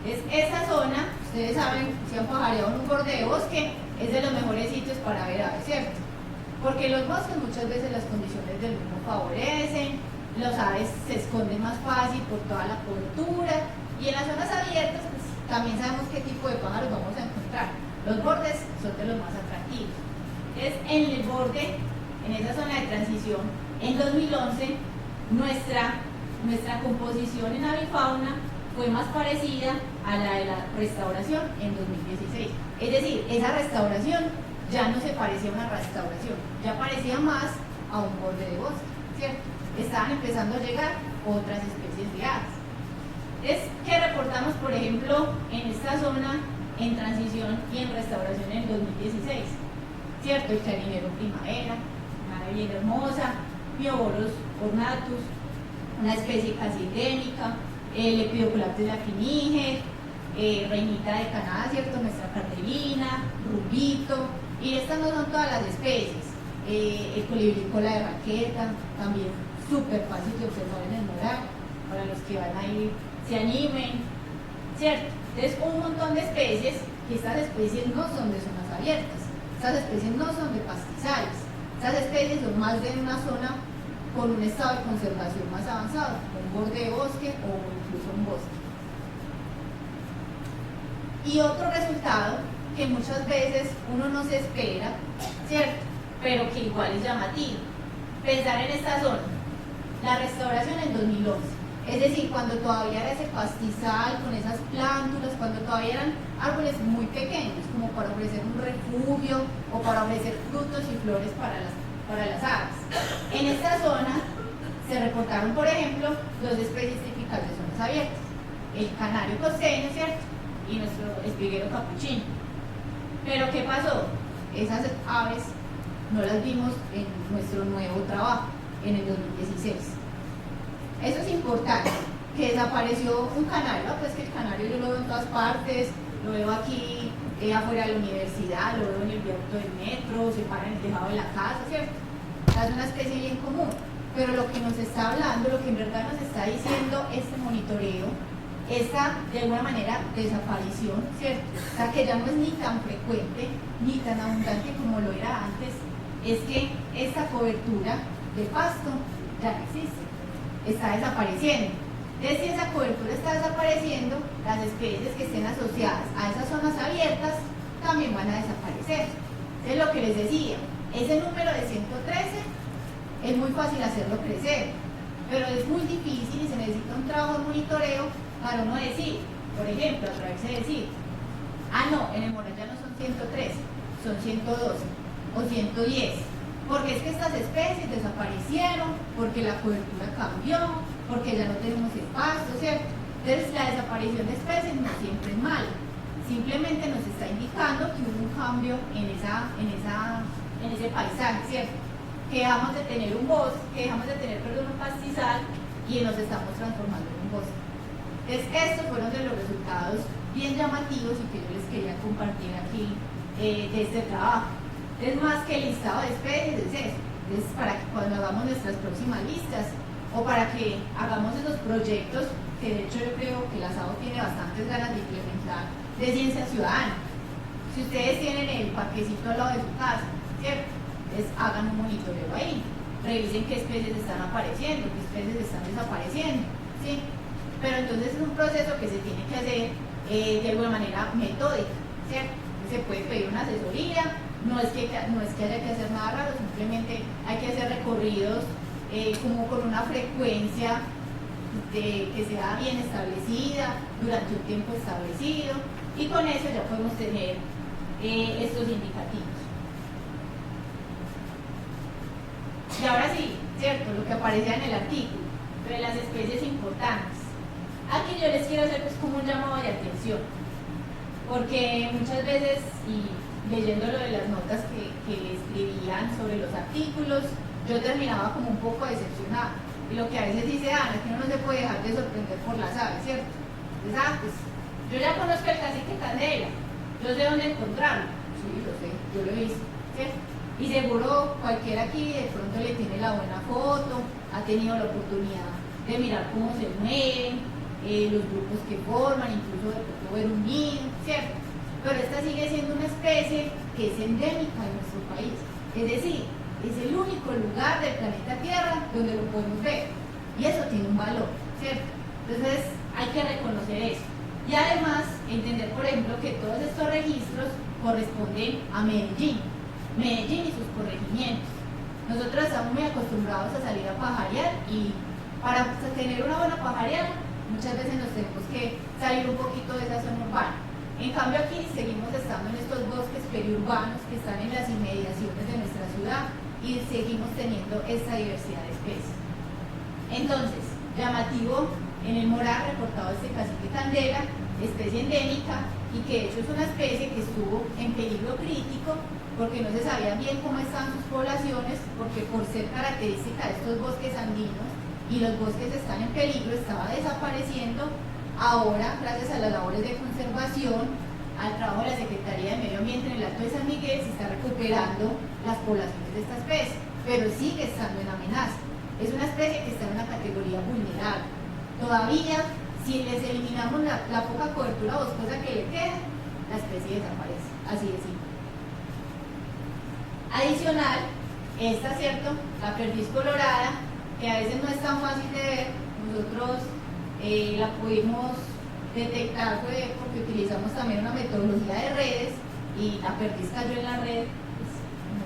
Entonces, esa zona, ustedes saben, si han pajareado en un borde de bosque, es de los mejores sitios para ver aves, ¿cierto? Porque los bosques muchas veces las condiciones del mismo favorecen, los aves se esconden más fácil por toda la cobertura, y en las zonas abiertas, pues, también sabemos qué tipo de pájaros vamos a encontrar. Los bordes son de los más atractivos. Es en el borde, en esa zona de transición, en 2011, nuestra composición en avifauna fue más parecida a la de la restauración en 2016. Es decir, esa restauración ya no se parecía a una restauración, ya parecía más a un borde de bosque, ¿cierto? Estaban empezando a llegar otras especies de aves. Es que reportamos, por ejemplo, en esta zona en transición y en restauración en 2016, ¿cierto? El clarinero primavera, una ave bien hermosa, Myobolos ornatus, una especie casi endémica, el Lepidocolaptes lacriniger, reinita de Canadá, ¿cierto? Nuestra cardelina, rubito, y estas no son todas las especies, el colibrí cola de raqueta, también súper fácil de observar en el moral, para los que van a ir se animen, ¿cierto? Entonces, un montón de especies, que estas especies no son de zonas abiertas, estas especies no son de pastizales, estas especies son más de una zona con un estado de conservación más avanzado, un borde de bosque o incluso un bosque. Y otro resultado que muchas veces uno no se espera, ¿cierto? Pero que igual es llamativo. Pensar en esta zona, la restauración en 2011. Es decir, cuando todavía era ese pastizal con esas plántulas, cuando todavía eran árboles muy pequeños, como para ofrecer un refugio o para ofrecer frutos y flores para las aves. En esta zona se reportaron, por ejemplo, dos especies típicas de zonas abiertas, el canario costeño, ¿cierto? Y nuestro espiguero capuchino. Pero ¿qué pasó? Esas aves no las vimos en nuestro nuevo trabajo, en el 2016. Eso es importante, que desapareció un canario, pues que el canario yo lo veo en todas partes, lo veo aquí afuera de la universidad, lo veo en el viaducto del metro, se para en el tejado de la casa, ¿cierto? Es una especie bien común, pero lo que nos está hablando, lo que en verdad nos está diciendo este monitoreo, esta de alguna manera desaparición, ¿cierto? O sea, que ya no es ni tan frecuente, ni tan abundante como lo era antes, es que esta cobertura de pasto ya no existe. Está desapareciendo. Entonces, si esa cobertura está desapareciendo, las especies que estén asociadas a esas zonas abiertas también van a desaparecer. Es lo que les decía, ese número de 113 es muy fácil hacerlo crecer, pero es muy difícil y se necesita un trabajo de monitoreo para uno decir, por ejemplo, atreverse a decir, no, en el moral ya no son 113, son 112 o 110. Porque es que estas especies desaparecieron, porque la cobertura cambió, porque ya no tenemos el pasto, ¿cierto? Entonces la desaparición de especies no siempre es mala, simplemente nos está indicando que hubo un cambio en ese paisaje, ¿cierto? Que dejamos de tener un bosque, un pastizal y nos estamos transformando en un bosque. Entonces estos fueron de los resultados bien llamativos y que yo les quería compartir aquí de este trabajo. Es más que el listado de especies, es eso. Es para que cuando hagamos nuestras próximas listas o para que hagamos esos proyectos que de hecho yo creo que la SAO tiene bastantes ganas de implementar de ciencia ciudadana. Si ustedes tienen el parquecito al lado de su casa, ¿cierto? Entonces hagan un monitoreo ahí, revisen qué especies están apareciendo, qué especies están desapareciendo, ¿sí? Pero entonces es un proceso que se tiene que hacer de alguna manera metódica, ¿cierto? Se puede pedir una asesoría. No es que haya que hacer nada raro, simplemente hay que hacer recorridos como con una frecuencia que sea bien establecida, durante un tiempo establecido, y con eso ya podemos tener estos indicativos. aparecía en el artículo, pero las especies importantes. Aquí yo les quiero hacer pues como un llamado de atención, porque muchas veces, y leyendo lo de las notas que escribían sobre los artículos, yo terminaba como un poco decepcionada. Y lo que a veces dice Ana, que uno no se puede dejar de sorprender por las aves, ¿cierto? Entonces, pues, yo ya conozco el cacique Candela, yo sé dónde encontrarlo, sí, lo sé, yo lo he visto, ¿cierto? Y seguro cualquiera aquí de pronto le tiene la buena foto, ha tenido la oportunidad de mirar cómo se mueven, los grupos que forman, incluso de pronto ver un niño, ¿cierto? Pero esta sigue siendo una especie que es endémica en nuestro país, es decir, es el único lugar del planeta Tierra donde lo podemos ver, y eso tiene un valor, ¿cierto? Entonces hay que reconocer eso, y además entender, por ejemplo, que todos estos registros corresponden a Medellín y sus corregimientos. Nosotros estamos muy acostumbrados a salir a pajarear, y para tener una buena pajareada muchas veces nos tenemos que salir un poquito de esa zona urbana. En cambio aquí seguimos estando en estos bosques periurbanos que están en las inmediaciones de nuestra ciudad, y seguimos teniendo esta diversidad de especies. Entonces, llamativo en el Moral reportado este cacique Candela, especie endémica, y que de hecho es una especie que estuvo en peligro crítico porque no se sabía bien cómo estaban sus poblaciones, porque por ser característica de estos bosques andinos y los bosques están en peligro, estaba desapareciendo. Ahora, gracias a las labores de conservación, al trabajo de la Secretaría de Medio Ambiente en el Alto de San Miguel, se está recuperando las poblaciones de esta especie, pero sigue estando en amenaza. Es una especie que está en una categoría vulnerable. Todavía, si les eliminamos la poca cobertura boscosa que le queda, la especie desaparece, así de simple. Adicional, esta, ¿cierto?, la perdiz colorada, que a veces no es tan fácil de ver, nosotros la pudimos detectar porque utilizamos también una metodología de redes, y la perdiz cayó en la red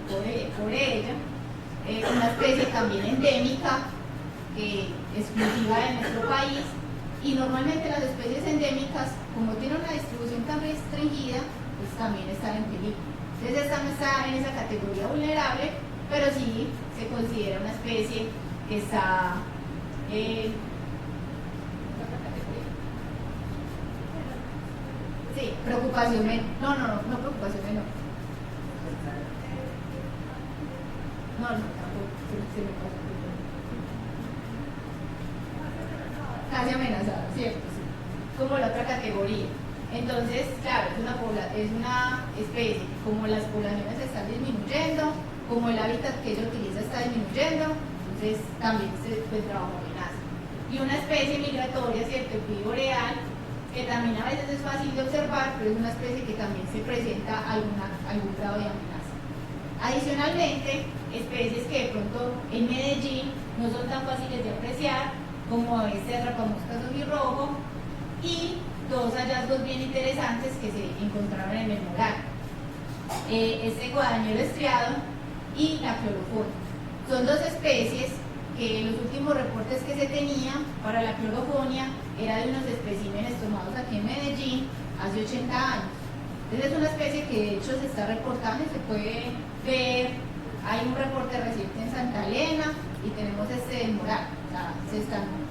pues, por ella. Es una especie también endémica, exclusiva de nuestro país, y normalmente las especies endémicas, como tienen una distribución tan restringida, pues también están en peligro. Entonces esta no está en esa categoría vulnerable, pero sí se considera una especie que está sí, preocupación menor. No preocupación menor. No, tampoco. Se me pasó. Casi amenazada, ¿cierto? Sí. Como la otra categoría. Entonces, claro, es una especie, como las poblaciones están disminuyendo, como el hábitat que ella utiliza está disminuyendo, entonces también se trabaja amenaza. Y una especie migratoria, ¿cierto? El pío boreal, que también a veces es fácil de observar, pero es una especie que también se presenta algún grado de amenaza. Adicionalmente, especies que de pronto en Medellín no son tan fáciles de apreciar, como este rapamoscas ojirrojo, y dos hallazgos bien interesantes que se encontraron en el Moral. Este guadañero estriado y la clorofonia. Son dos especies que los últimos reportes que se tenían para la clorofonia era de unos especímenes tomados aquí en Medellín hace 80 años. Entonces es una especie que de hecho se está reportando y se puede ver. Hay un reporte reciente en Santa Elena y tenemos este del Moral. O sea, se están...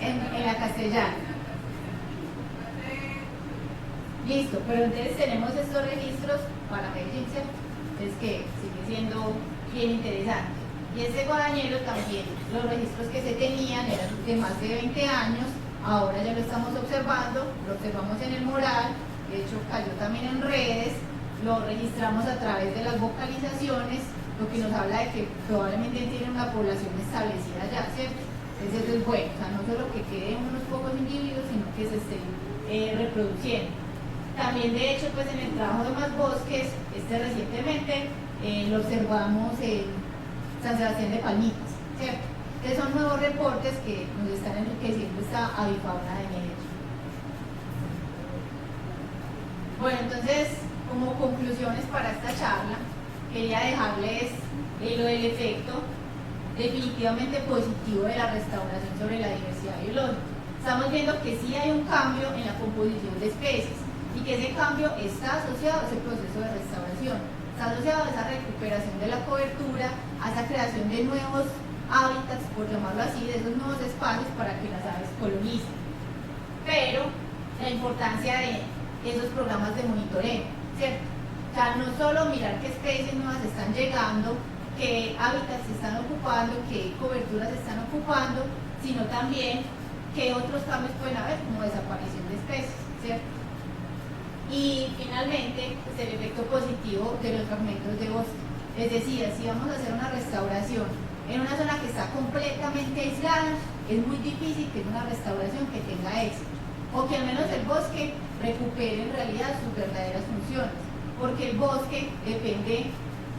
En la Castellana. Listo, pero entonces tenemos estos registros para Medellín, ¿cierto? Es que sigue siendo bien interesante. Y este guadañero también, los registros que se tenían eran de más de 20 años, ahora ya lo estamos observando, lo observamos en el Moral, de hecho cayó también en redes, lo registramos a través de las vocalizaciones, lo que nos habla de que probablemente tiene una población establecida ya, ¿cierto? Entonces eso es bueno, o sea, no solo que queden unos pocos individuos, sino que se estén reproduciendo. También, de hecho, pues en el trabajo de Más Bosques, recientemente lo observamos en San Sebastián de Palmitas, ¿cierto? Entonces son nuevos reportes que nos están enriqueciendo esta avifauna de Medellín. Bueno, entonces, como conclusiones para esta charla, quería dejarles lo del efecto definitivamente positivo de la restauración sobre la diversidad biológica. Estamos viendo que sí hay un cambio en la composición de especies, y que ese cambio está asociado a ese proceso de restauración, está asociado a esa recuperación de la cobertura, a esa creación de nuevos hábitats, por llamarlo así, de esos nuevos espacios para que las aves colonicen. Pero la importancia de esos programas de monitoreo, ¿cierto? O sea, no solo mirar qué especies nuevas están llegando, qué hábitats se están ocupando, qué coberturas se están ocupando, sino también qué otros cambios pueden haber, como desaparición de especies, ¿cierto? Y finalmente, pues, el efecto positivo de los fragmentos de bosque. Es decir, si vamos a hacer una restauración en una zona que está completamente aislada, es muy difícil que es una restauración que tenga éxito, o que al menos el bosque recupere en realidad sus verdaderas funciones, porque el bosque depende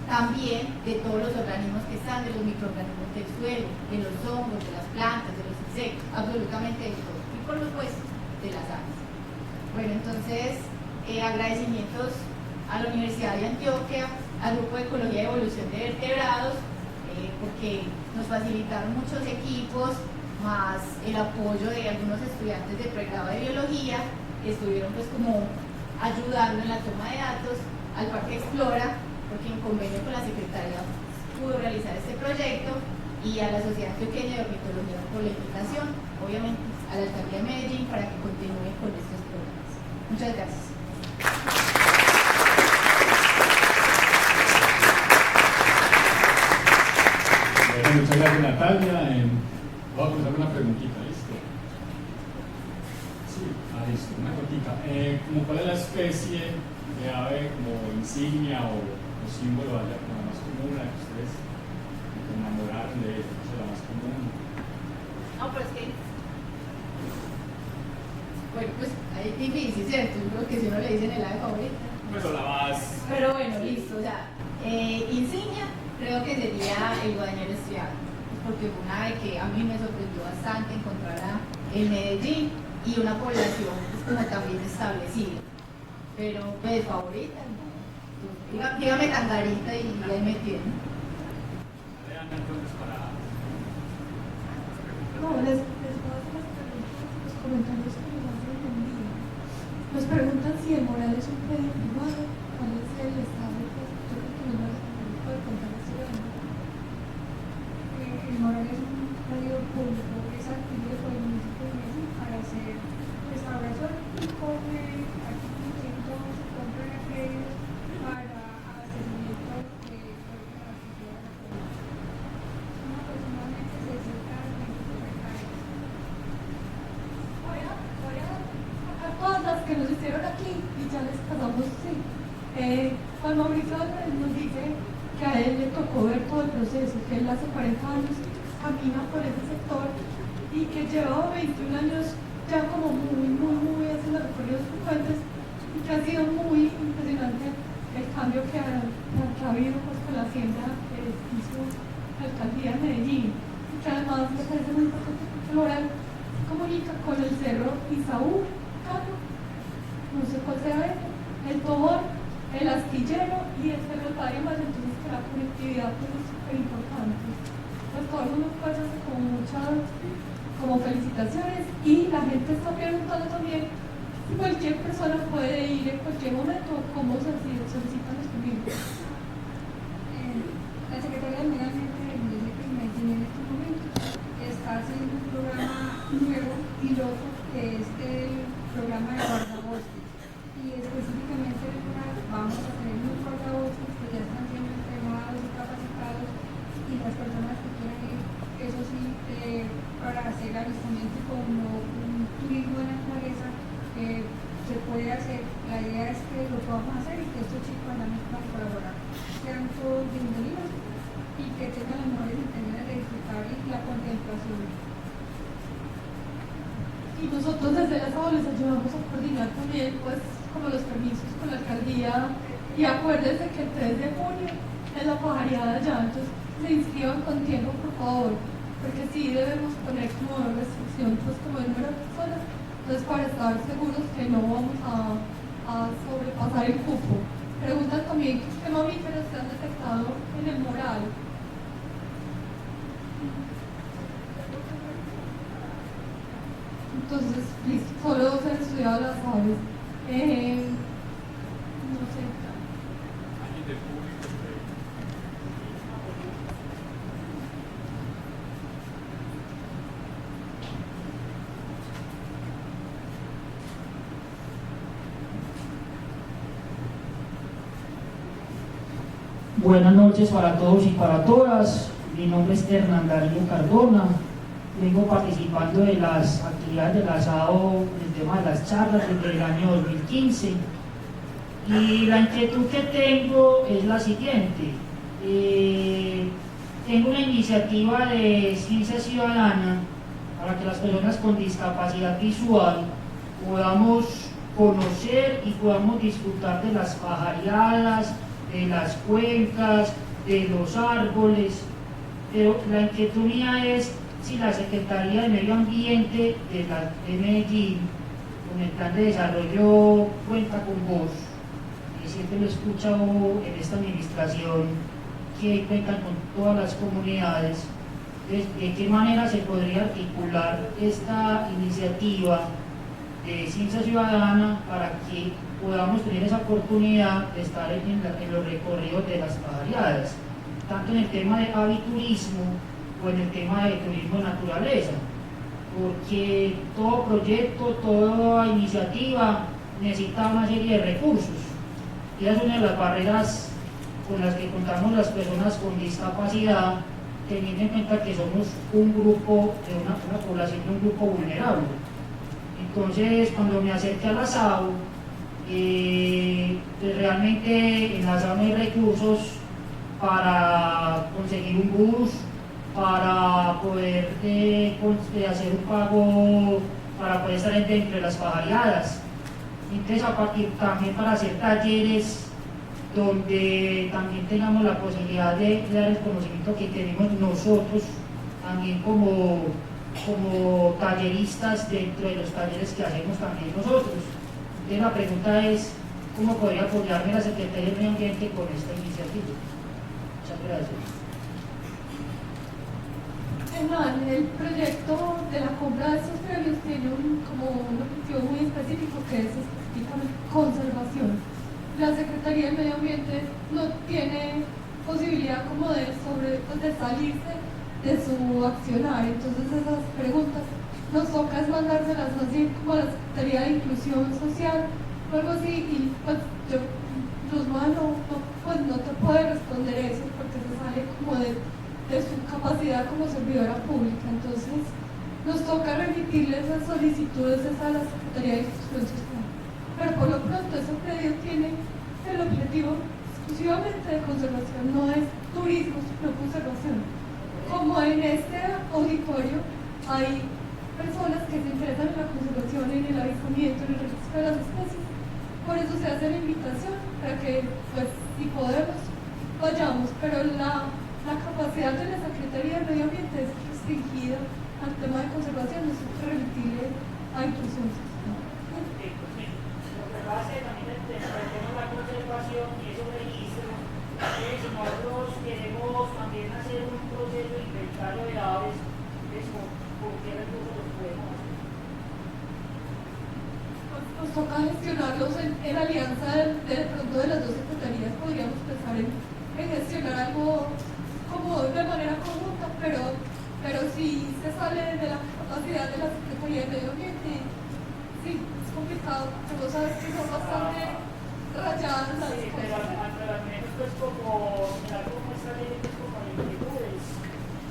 también de todos los organismos que están, de los microorganismos del suelo, de los hongos, de las plantas, de los insectos, absolutamente de todo, y por supuesto de las aves. Bueno, entonces, agradecimientos a la Universidad de Antioquia, al Grupo de Ecología y Evolución de Vertebrados, porque nos facilitaron muchos equipos, más el apoyo de algunos estudiantes de pregrado de biología, que estuvieron pues como ayudando en la toma de datos, al Parque Explora, porque en convenio con la Secretaría pudo realizar este proyecto, y a la Sociedad Antioqueña de Ornitología por la invitación, obviamente a la Alcaldía de Medellín para que continúen con estos programas. Muchas gracias. Bueno, muchas gracias, Natalia. Voy a comenzar con una preguntita, ¿listo? Sí, listo, una cortita. Como ¿cuál es la especie de ave como insignia o símbolo allá como la más común, la que ustedes se enamoraron de ella, que es la más común? No, pero es que, bueno, pues es difícil, ¿cierto? Yo creo que si uno le dicen el ave favorita. Pues o la más. Pero bueno, listo, o sea, insignia creo que sería el guadañero estriado, porque fue una ave que a mí me sorprendió bastante encontrarla en Medellín y una población pues, como también establecida. Pero pues favorita, no. Dígame Tangarita y ahí me tienen. Entonces, para. No, les voy a hacer las preguntas, los comentarios que nos hacen en vivo. Nos preguntan si el Moral es un predio privado, cuál es el estado, pues yo creo que no nos puede contar la historia. El Moral es un predio público, es adquirido por el municipio de Medellín para hacer restauración y come, aquí se compra predios para abastecimiento de la actividad de la comunidad. Aproximadamente 60 a 20 hectáreas. A todas las que nos hicieron aquí y ya les pasamos, sí. Juan Mauricio Álvarez nos dice que a él le tocó ver todo el proceso, que él hace 40 años camina por ese sector y que lleva 21 años ya como muy haciendo recorridos frecuentes y que ha sido muy impresionante el cambio que ha habido pues, con la hacienda que hizo la alcaldía de Medellín, y que además me parece muy importante porque Moral se comunica con el cerro Isaú, Cano, no sé cuál sea el Tobor, el Astillero y el cerro del Padre Mayo, entonces que la conectividad pues, es súper importante. Pues todo el mundo pues hace como muchas como felicitaciones y la gente está preguntando también si cualquier persona puede ir en cualquier momento, cómo se solicitan los permisos. La Secretaría del Medio Ambiente de Medellín en este momento está haciendo un programa nuevo, piloto, que es el programa de guardabosques. Y específicamente vamos a tener unos guardabosques que ya están siendo entrenados y capacitados, y las personas que quieran ir, eso sí, para hacer avistamiento como un turismo de naturaleza, se puede hacer. La idea es que lo podamos hacer y que estos chicos también puedan colaborar, sean todos bienvenidos y que tengan las mejores intenciones de disfrutar y la contemplación. Y nosotros desde la SAO les ayudamos a coordinar también pues como los permisos con la alcaldía, y acuérdense que el 3 de junio es la pajareada ya, entonces se inscriban con tiempo por favor, porque sí debemos poner como restricción pues como el número de personas, entonces para estar seguros que no vamos a sobrepasar el cupo. Preguntan también qué mamíferos se han detectado en el Moral. Entonces, listo, solo se han estudiado las aves. No sé. Alguien del público. Buenas noches para todos y para todas. Mi nombre es Hernán Darío Cardona. Vengo participando de las actividades del asado, el tema de las charlas desde el año 2015. Y la inquietud que tengo es la siguiente. Tengo una iniciativa de ciencia ciudadana para que las personas con discapacidad visual podamos conocer y podamos disfrutar de las pajareadas, de las cuencas, de los árboles, pero la inquietud mía es si la Secretaría de Medio Ambiente de Medellín, con el plan de desarrollo, cuenta con vos. Y siempre lo he escuchado en esta administración, que cuentan con todas las comunidades. Entonces, ¿de qué manera se podría articular esta iniciativa de ciencia ciudadana para que podamos tener esa oportunidad de estar en los recorridos de las pajareadas, tanto en el tema de aviturismo o en el tema de turismo de naturaleza? Porque todo proyecto, toda iniciativa necesita una serie de recursos, y esa es una de las barreras con las que contamos las personas con discapacidad, teniendo en cuenta que somos un grupo, de una población de un grupo vulnerable. Entonces, cuando me acerqué al asado, pues realmente en la asado no hay recursos para conseguir un bus, para poder hacer un pago, para poder estar dentro de las pajareadas. Entonces, a partir también para hacer talleres donde también tengamos la posibilidad de dar el conocimiento que tenemos nosotros, también como talleristas dentro de los talleres que hacemos también nosotros. Entonces la pregunta es, ¿cómo podría apoyarme la Secretaría de Medio Ambiente con esta iniciativa? Muchas gracias. El proyecto de la compra de estos premios tiene como un objetivo muy específico, que es específicamente conservación. La Secretaría de Medio Ambiente no tiene posibilidad como de salirse de su accionar. Entonces esas preguntas nos toca es mandárselas así como a la Secretaría de Inclusión Social o algo así, y pues Luzma no te puede responder eso porque se sale como de su capacidad como servidora pública. Entonces nos toca remitirle esas solicitudes a la Secretaría de Inclusión Social, pero por lo pronto ese predio tiene el objetivo exclusivamente de conservación, no es turismo sino conservación. Como en este auditorio hay personas que se interesan en la conservación, en el avistamiento, en el registro de las especies, por eso se hace la invitación para que, pues, si podemos, vayamos, pero la capacidad de la Secretaría de Medio Ambiente es restringida al tema de conservación, no se puede remitirle a inclusión social. Lo que pasa es que también tenemos la conservación y esos registros. Si nosotros queremos también hacer un proceso de inventario de aves, ¿con qué recursos los podemos hacer? Nos toca gestionarlos en alianza de pronto de las dos secretarías. Podríamos pensar en gestionar algo como de manera conjunta, pero si se sale de la capacidad de la Secretaría de Medio Ambiente, sí, es complicado, porque vos sabes que son bastante rayadas las Sí, pero al menos pues como mirar cómo esta ley pues como inquietudes,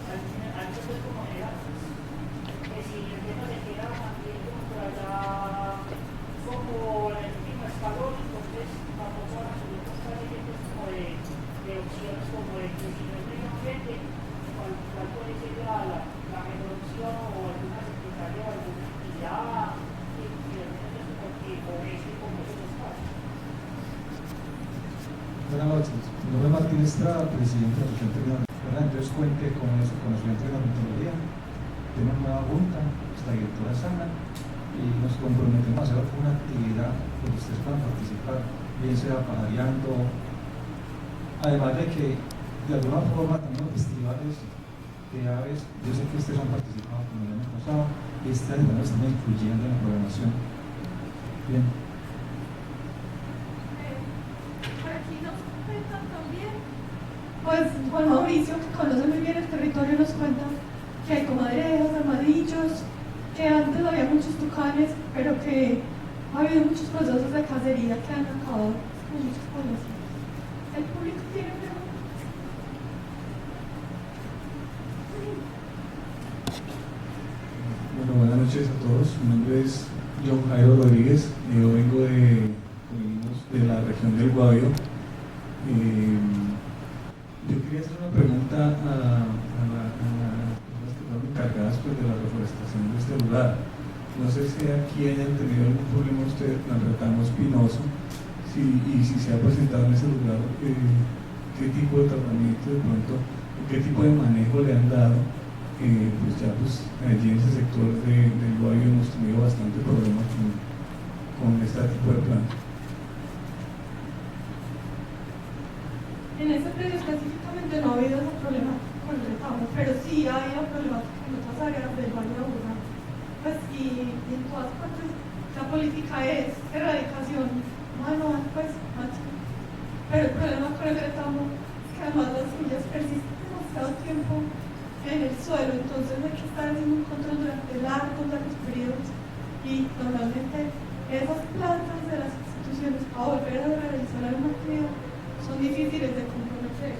al menos pues como generar, que si el tema se queda también como por allá, como en el último escalón, entonces tampoco van a subir esta ley pues como de opciones como de que si no es medio ambiente, cuál puede ser la mejor opción o alguna secretaria o alguna entidad que realmente porque con eso y con esos espacios. Buenas noches, mi nombre es Martín Estrada, presidente de la Asociación Tecnológica. Entonces cuente con eso, con la Asociación de la Metodología. Tenemos una nueva junta, nuestra directora Sana, y nos comprometemos a hacer una actividad donde ustedes puedan participar, bien sea pajareando, además de que de alguna forma también los festivales de aves, yo sé que ustedes han participado como el año pasado, y este año también estamos incluyendo en la programación. Bien. Juan Mauricio, que conoce muy bien el territorio, nos cuenta que hay comadrejas, armadillos, que antes había muchos tucanes, pero que ha habido muchos procesos de cacería que han acabado con muchas poblaciones. ¿El público tiene preguntas? Bueno, buenas noches a todos. Mi nombre es John Jairo Rodríguez. Yo vengo de la región del Guavio. Yo quería hacer una pregunta a las personas que fueron encargadas pues, de la reforestación de este lugar. No sé si aquí hayan tenido algún problema ustedes con el retamo espinoso y si se ha presentado en ese lugar, qué tipo de tratamiento de pronto, qué tipo de manejo le han dado. Pues ya pues allí en ese sector del Guavio hemos tenido bastante problemas con este tipo de plantas. En ese predio específicamente no ha habido ese problema con el retamo, pero sí ha habido problemática en otras áreas del Valle de Aburrá. Pues, y en todas partes la política es erradicación manual, pues, máximo. Pero el problema con el retamo es que además las semillas persisten demasiado tiempo en el suelo, entonces hay que estar haciendo un control durante largos periodos y normalmente esas plantas de las instituciones a volver a realizar alguna actividad son difíciles de comprometer.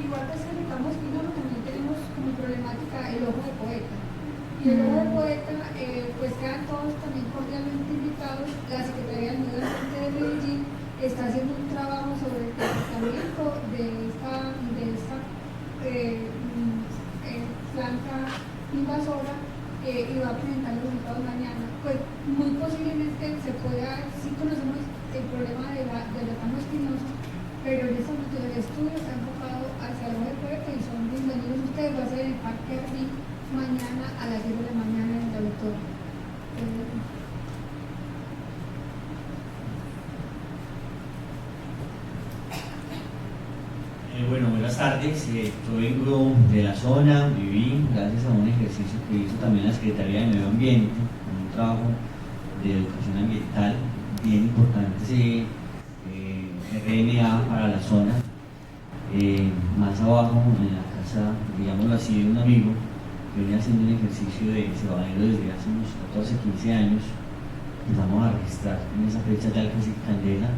Igual que se retamos espinoso, también tenemos como problemática el ojo de poeta. Y el ojo de poeta, pues quedan todos también cordialmente invitados. La Secretaría del Medio Ambiente de Medellín está haciendo un trabajo sobre el tratamiento de esta planta invasora y va a presentar los resultados mañana. Pues muy posiblemente se pueda, sí conocemos el problema del retamo espinoso, pero en este momento el estudio está enfocado hacia el ojo de poeta y son bienvenidos ustedes. Va a ser en el Parque Arví mañana a las 10 de la mañana en el auditorio. Bueno, buenas tardes. Yo vengo de la zona, viví gracias a un ejercicio que hizo también la Secretaría de Medio Ambiente, con un trabajo de educación ambiental bien importante, RNA para la zona. Más abajo, en la casa, digámoslo así, de un amigo que venía haciendo un ejercicio de cebadero desde hace unos 14, 15 años. Empezamos a registrar en esa fecha de Alcance y Candela,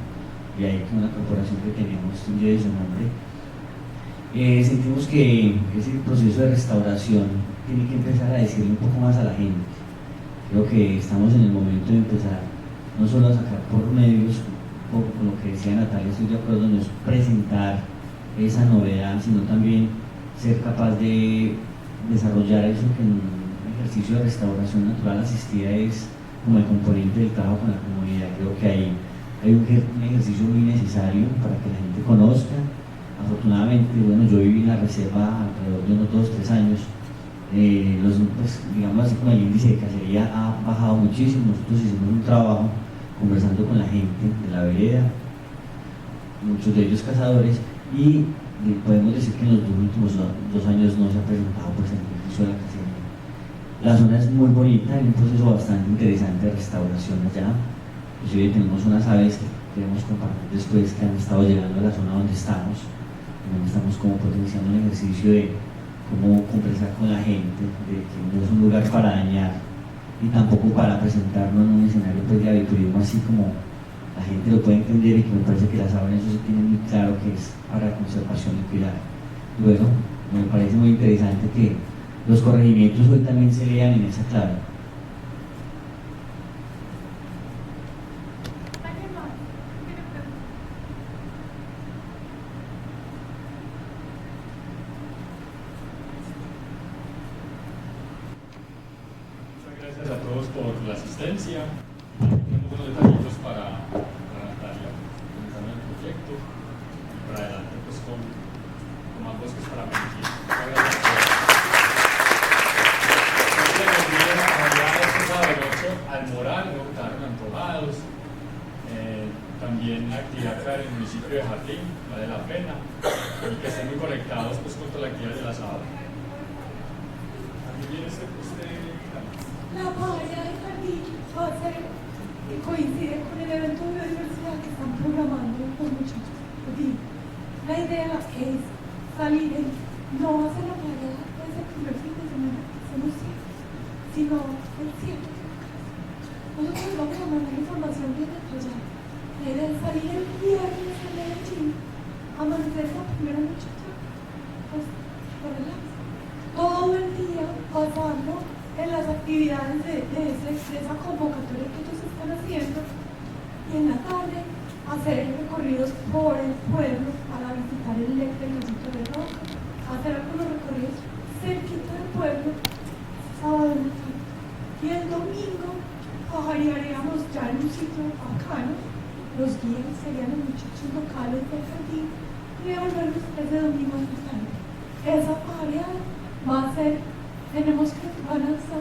y ahí con la corporación que teníamos lleva su nombre. Sentimos que ese proceso de restauración tiene que empezar a decirle un poco más a la gente. Creo que estamos en el momento de empezar no solo a sacar por medios, un poco con lo que decía Natalia, estoy de acuerdo, no es presentar esa novedad, sino también ser capaz de desarrollar eso que en un ejercicio de restauración natural asistida es como el componente del trabajo con la comunidad. Creo que hay un ejercicio muy necesario para que la gente conozca. Afortunadamente, bueno, yo viví en la reserva alrededor de unos 2-3 años. Pues, digamos así, como el índice de cacería ha bajado muchísimo. Nosotros hicimos un trabajo conversando con la gente de la vereda, muchos de ellos cazadores, y podemos decir que en los últimos 2 años no se ha presentado pues, el ejercicio de la cacería. La zona es muy bonita, hay un proceso bastante interesante de restauración allá. Inclusive tenemos unas aves que queremos compartir después que han estado llegando a la zona donde estamos como potenciando un ejercicio de cómo conversar con la gente, de que no es un lugar para dañar y tampoco para presentarnos en un escenario pues, de aviturismo, así como la gente lo puede entender, y que me parece que las aves eso sí tienen muy claro que es para conservación y cuidar. Y bueno, me parece muy interesante que los corregimientos hoy también se lean en esa clave. Gracias a todos por la asistencia. Tenemos unos detallitos para Natalia, comenzando el proyecto, y para adelante pues con más bosques para Medellín. Muchas gracias. Este sábado 8 al Moral, luego quedaron antojados. También la actividad acá en el municipio de Jardín, vale la pena, y que estén muy conectados pues, con toda la actividad del asado. También La paella de jardín va a ser, coincide con el evento de biodiversidad que están programando que es salir no hacer la tarea ese primer fin de semana que hacemos siempre, sino el siempre. Nosotros vamos a mandar información bien detallada. La idea es salir el viernes a Medellín, amanecer la primera noche acá, pues, por el lado. Todo el día pasando en las actividades de esa convocatoria que ellos están haciendo, y en la tarde hacer recorridos por el pueblo para visitar el LEC del Nosito de Roca, hacer algunos recorridos cerquita del pueblo, sábado en la tarde. Y el domingo pajarearíamos ya en un sitio bacano, los guías serían los muchachos locales del jardín, y devolvernos ese domingo en la tarde. Esa pajareada va a ser, van a estar